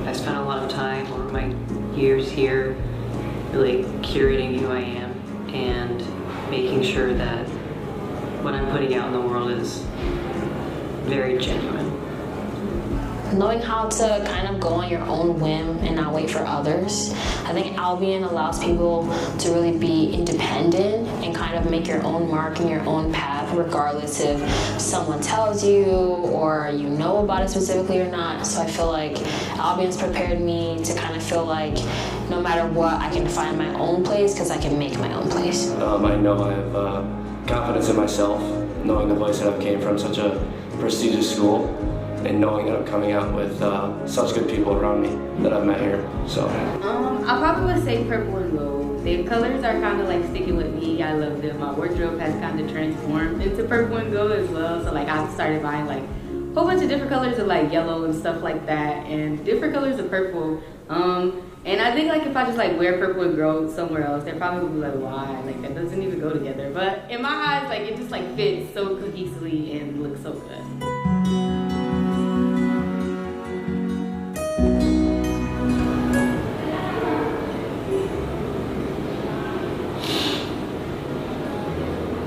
I spent a lot of time over my years here really curating who I am and making sure that what I'm putting out in the world is very genuine. Knowing how to kind of go on your own whim and not wait for others. I think Albion allows people to really be independent and kind of make your own mark and your own path, regardless if someone tells you or you know about it specifically or not. So I feel like Albion's prepared me to kind of feel like no matter what, I can find my own place because I can make my own place. I know I have confidence in myself, knowing the place that I came from, such a prestigious school, and knowing that I'm coming out with such good people around me that I've met here. So I probably would say purple and gold. The colors are kind of like sticking with me. I love them. My wardrobe has kind of transformed into purple and gold as well. So I've started buying a whole bunch of different colors of yellow and stuff like that, and different colors of purple. And I think if I just wear purple and gold somewhere else, they're probably gonna be why? That doesn't even go together. But in my eyes, it just fits so cohesively and looks so good.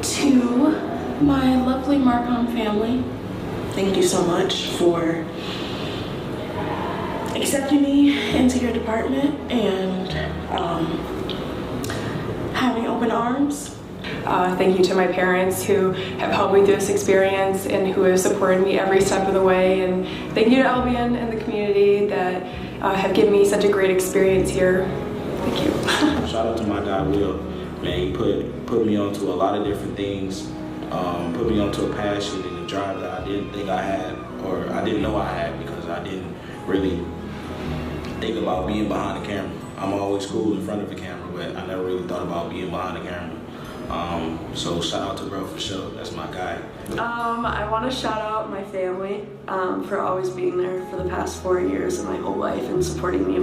To my lovely Markham family, thank you so much for accepting me into your department and having open arms. Thank you to my parents who have helped me through this experience and who have supported me every step of the way. And thank you to Albion and the community that have given me such a great experience here. Thank you. Shout out to my guy, Will. Man, he put me onto a lot of different things, put me onto a passion and a drive that I didn't think I had, or I didn't know I had, because I didn't really think about being behind the camera. I'm always cool in front of the camera, but I never really thought about being behind the camera. So shout out to bro for sure. That's my guy. I want to shout out my family for always being there for the past 4 years of my whole life and supporting me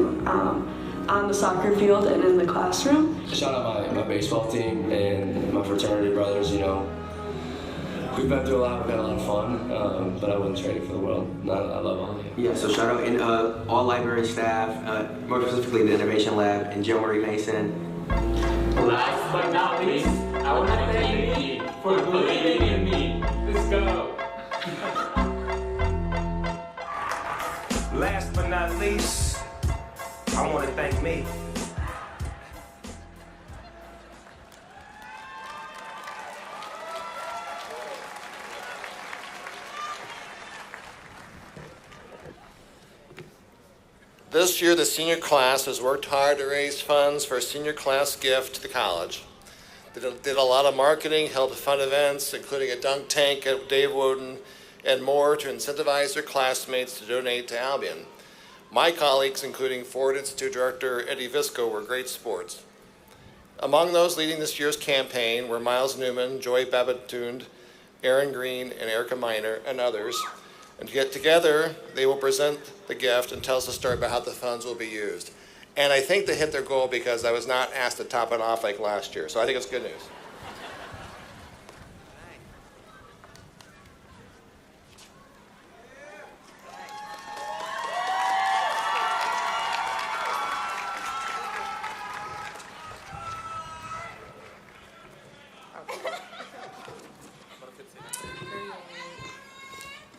on the soccer field and in the classroom. shout out my baseball team and my fraternity brothers. We've been through a lot. We've had a lot of fun, but I wouldn't trade it for the world. I love all of you. Yeah, so shout out in all library staff, more specifically the Innovation Lab, and Joe Marie Mason. Last but not least, I want to thank you for believing in me. Let's go. Last but not least, I want to thank me. This year, the senior class has worked hard to raise funds for a senior class gift to the college. They did a lot of marketing, held fun events, including a dunk tank at Dave Woden, and more to incentivize their classmates to donate to Albion. My colleagues, including Ford Institute Director Eddie Visco, were great sports. Among those leading this year's campaign were Miles Newman, Joy Babatund, Aaron Green, and Erica Miner, and others. And yet together, they will present the gift and tell us a story about how the funds will be used. And I think they hit their goal because I was not asked to top it off like last year. So I think it's good news.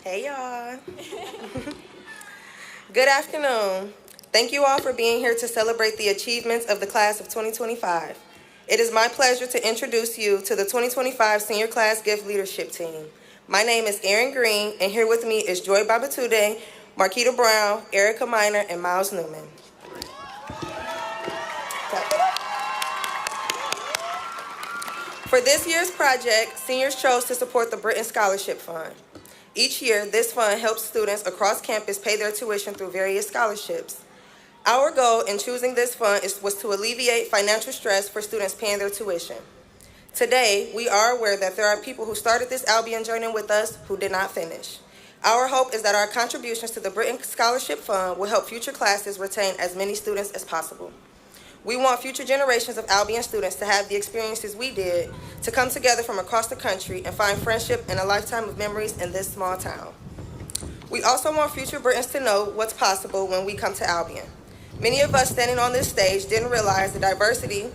Hey y'all. Good afternoon. Thank you all for being here to celebrate the achievements of the class of 2025. It is my pleasure to introduce you to the 2025 Senior Class Gift Leadership Team. My name is Aaron Green, and here with me is Joy Babatude, Marquita Brown, Erica Miner, and Miles Newman. For this year's project, seniors chose to support the Britton Scholarship Fund. Each year, this fund helps students across campus pay their tuition through various scholarships. Our goal in choosing this fund was to alleviate financial stress for students paying their tuition. Today, we are aware that there are people who started this Albion journey with us who did not finish. Our hope is that our contributions to the Britton Scholarship Fund will help future classes retain as many students as possible. We want future generations of Albion students to have the experiences we did, to come together from across the country and find friendship and a lifetime of memories in this small town. We also want future Brittons to know what's possible when we come to Albion. Many of us standing on this stage didn't realize the diversity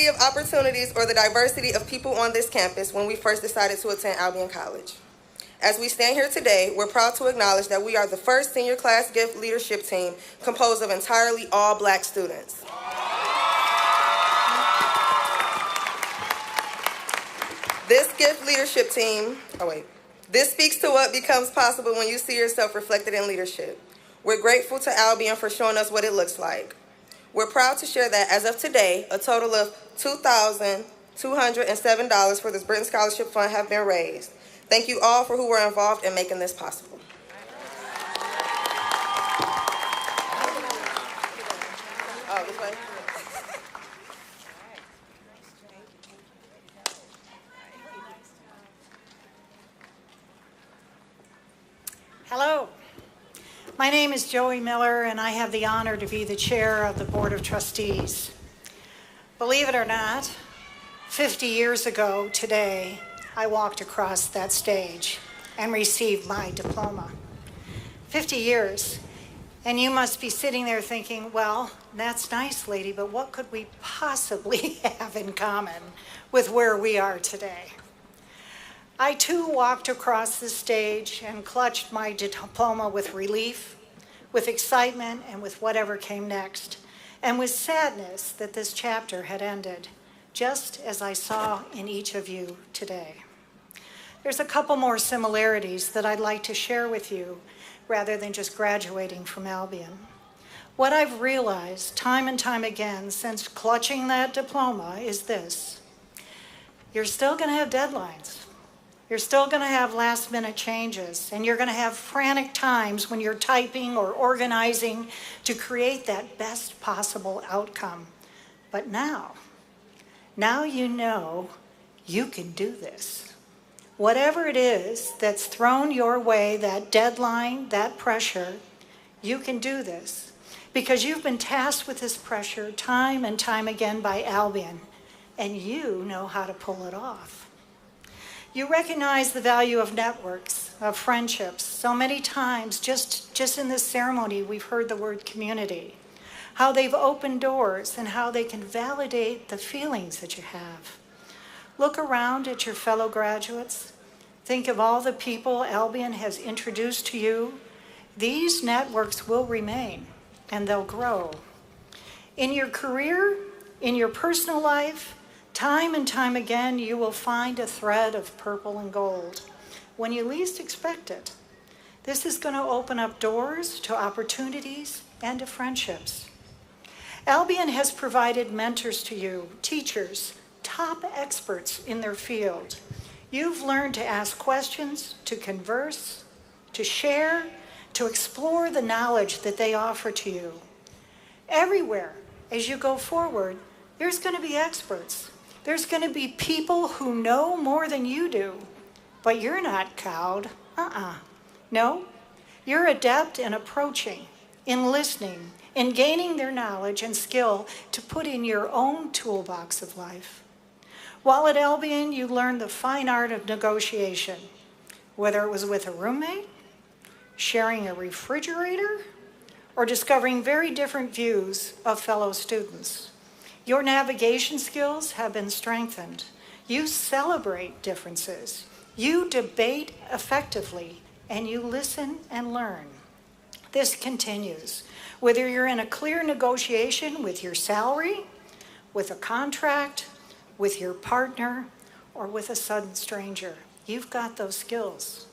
of opportunities or the diversity of people on this campus when we first decided to attend Albion College. As we stand here today, we're proud to acknowledge that we are the first senior class gift leadership team composed of entirely all Black students. This gift leadership team, this speaks to what becomes possible when you see yourself reflected in leadership. We're grateful to Albion for showing us what it looks like. We're proud to share that as of today, a total of $2,207 for this Britton Scholarship Fund have been raised. Thank you all for who were involved in making this possible. Oh, this way. Hello. My name is Joey Miller, and I have the honor to be the chair of the Board of Trustees. Believe it or not, 50 years ago today, I walked across that stage and received my diploma. 50 years. And you must be sitting there thinking, well, that's nice, lady, but what could we possibly have in common with where we are today? I too walked across the stage and clutched my diploma with relief, with excitement, and with whatever came next, and with sadness that this chapter had ended, just as I saw in each of you today. There's a couple more similarities that I'd like to share with you rather than just graduating from Albion. What I've realized time and time again since clutching that diploma is this: you're still going to have deadlines. You're still going to have last-minute changes, and you're going to have frantic times when you're typing or organizing to create that best possible outcome. But now you know you can do this. Whatever it is that's thrown your way, that deadline, that pressure, you can do this because you've been tasked with this pressure time and time again by Albion, and you know how to pull it off. You recognize the value of networks, of friendships. So many times, just in this ceremony, we've heard the word community, how they've opened doors and how they can validate the feelings that you have. Look around at your fellow graduates. Think of all the people Albion has introduced to you. These networks will remain, and they'll grow. In your career, in your personal life, time and time again, you will find a thread of purple and gold when you least expect it. This is going to open up doors to opportunities and to friendships. Albion has provided mentors to you, teachers, top experts in their field. You've learned to ask questions, to converse, to share, to explore the knowledge that they offer to you. Everywhere, as you go forward, there's going to be experts. There's going to be people who know more than you do, but you're not cowed. No, you're adept in approaching, in listening, in gaining their knowledge and skill to put in your own toolbox of life. While at Albion, you learned the fine art of negotiation, whether it was with a roommate, sharing a refrigerator, or discovering very different views of fellow students. Your navigation skills have been strengthened. You celebrate differences. You debate effectively, and you listen and learn. This continues. Whether you're in a clear negotiation with your salary, with a contract, with your partner, or with a sudden stranger, you've got those skills.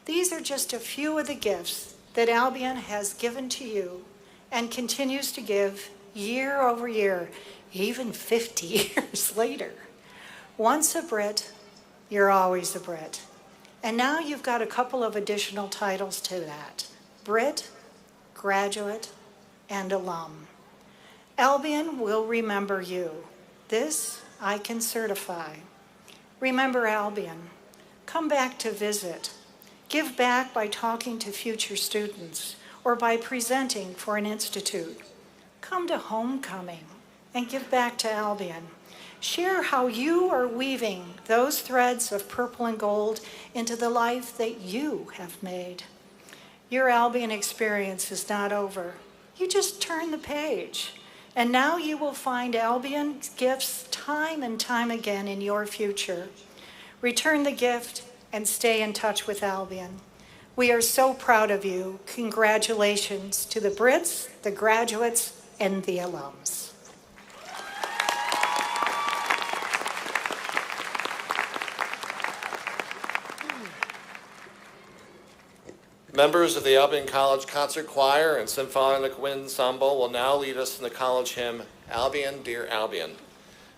These are just a few of the gifts that Albion has given to you and continues to give year over year, even 50 years later. Once a Brit, you're always a Brit. And now you've got a couple of additional titles to that: Brit, graduate, and alum. Albion will remember you. This I can certify. Remember Albion. Come back to visit. Give back by talking to future students or by presenting for an institute. Come to homecoming and give back to Albion. Share how you are weaving those threads of purple and gold into the life that you have made. Your Albion experience is not over. You just turn the page. And now you will find Albion's gifts time and time again in your future. Return the gift and stay in touch with Albion. We are so proud of you. Congratulations to the Brits, the graduates, and the alums. Members of the Albion College Concert Choir and Symphonic Wind Ensemble will now lead us in the college hymn, Albion, Dear Albion.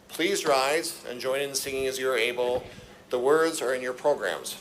Please rise and join in singing as you are able. The words are in your programs.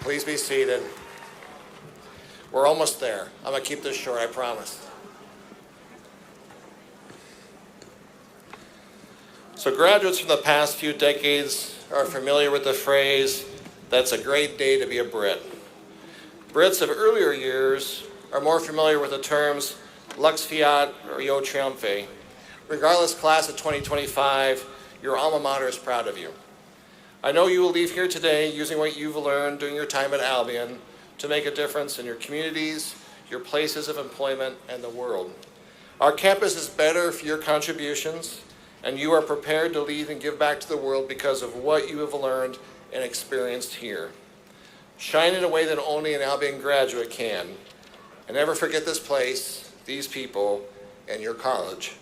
Please be seated. We're almost there. I'm going to keep this short, I promise. So graduates from the past few decades are familiar with the phrase, "That's a great day to be a Brit." Brits of earlier years are more familiar with the terms Lux Fiat or Io Triumphe. Regardless, class of 2025, your alma mater is proud of you. I know you will leave here today using what you've learned during your time at Albion to make a difference in your communities, your places of employment, and the world. Our campus is better for your contributions, and you are prepared to lead and give back to the world because of what you have learned and experienced here. Shine in a way that only an Albion graduate can. And never forget this place, these people, and your college.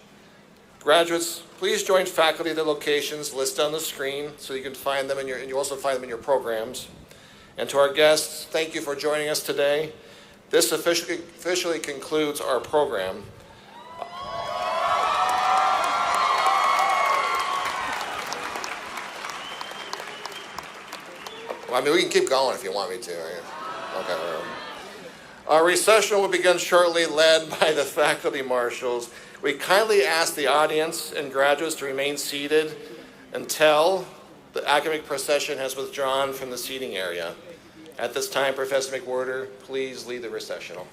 Graduates, please join faculty at the locations listed on the screen so you can find them and you also find them in your programs. And to our guests, thank you for joining us today. This officially concludes our program. I mean, we can keep going if you want me to. Okay. Our recessional will begin shortly, led by the faculty marshals. We kindly ask the audience and graduates to remain seated until the academic procession has withdrawn from the seating area. At this time, Professor McWhorter, please lead the recessional.